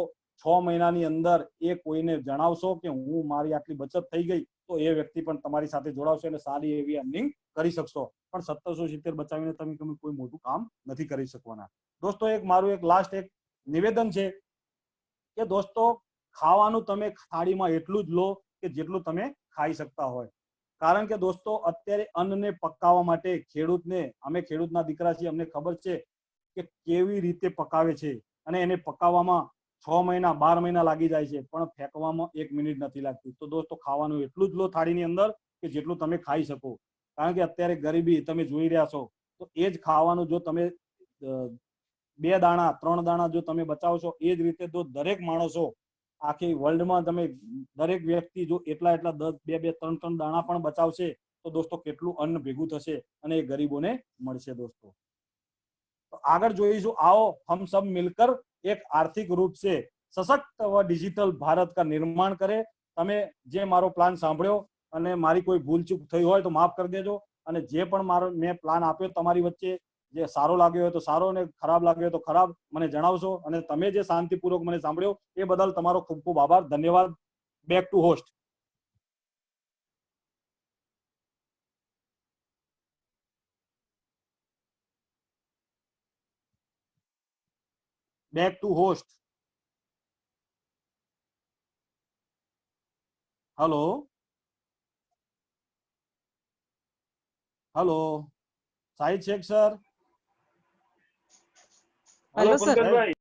6 મહિનાની અંદર એ કોઈને જણાવશો કે હું મારી આટલી બચત થઈ ગઈ, તો એ વ્યક્તિ પણ તમારી સાથે જોડાવશે અને સારી એવી અર્નિંગ કરી શકશો. પણ 1770 બચાવીને તમે કોઈ મોટું કામ નથી કરી શકવાના. દોસ્તો મારું એક લાસ્ટ નિવેદન છે કે દોસ્તો ખાવાનું તમે થાળીમાં એટલું જ લો કે જેટલું તમે ખાઈ શકતા હોય. કારણ કે દોસ્તો અત્યારે અન્નને પકાવવા માટે અમે ખેડૂતના દીકરા છીએ, અમને ખબર છે કે કેવી રીતે પકાવે છે. અને એને પકાવવામાં 6 મહિના 12 મહિના લાગી જાય છે, પણ ફેંકવામાં 1 મિનિટ નથી લાગતી. તો દોસ્તો ખાવાનું એટલું જ લો થાળીની અંદર કે જેટલું તમે ખાઈ શકો. કારણ કે અત્યારે ગરીબી તમે જોઈ રહ્યા છો, તો એ જ ખાવાનું જો તમે 2 દાણા 3 દાણા જો તમે બચાવશો, એ જ રીતે તો દરેક માણસો આખી વર્લ્ડમાં તમે દરેક વ્યક્તિ જો એટલા 2 3 દાણા પણ બચાવશે, તો દોસ્તો કેટલું અન્ન ભેગું થશે અને એ ગરીબોને મળશે. દોસ્તો તો આગળ જોઈશું, આવો હમ સબ મિલકર એક આર્થિક રૂપ से सशक्त व डिजिटल भारत का निर्माण करे. તમે જે મારો પ્લાન સાંભળ્યો અને મારી કોઈ ભૂલચૂક થઈ હોય તો માફ કરી દેજો. અને જે પણ મેં પ્લાન આપ્યો તમારી વચ્ચે, જે સારો લાગ્યો હોય તો સારો અને ખરાબ લાગ્યો હોય તો ખરાબ મને જણાવશો. અને તમે જે શાંતિપૂર્વક મને સાંભળ્યો એ બદલ તમારો ખૂબ ખૂબ આભાર. ધન્યવાદ. Back to host. Back to host. Hello hello Sahid Sheikh sir. Hello sir.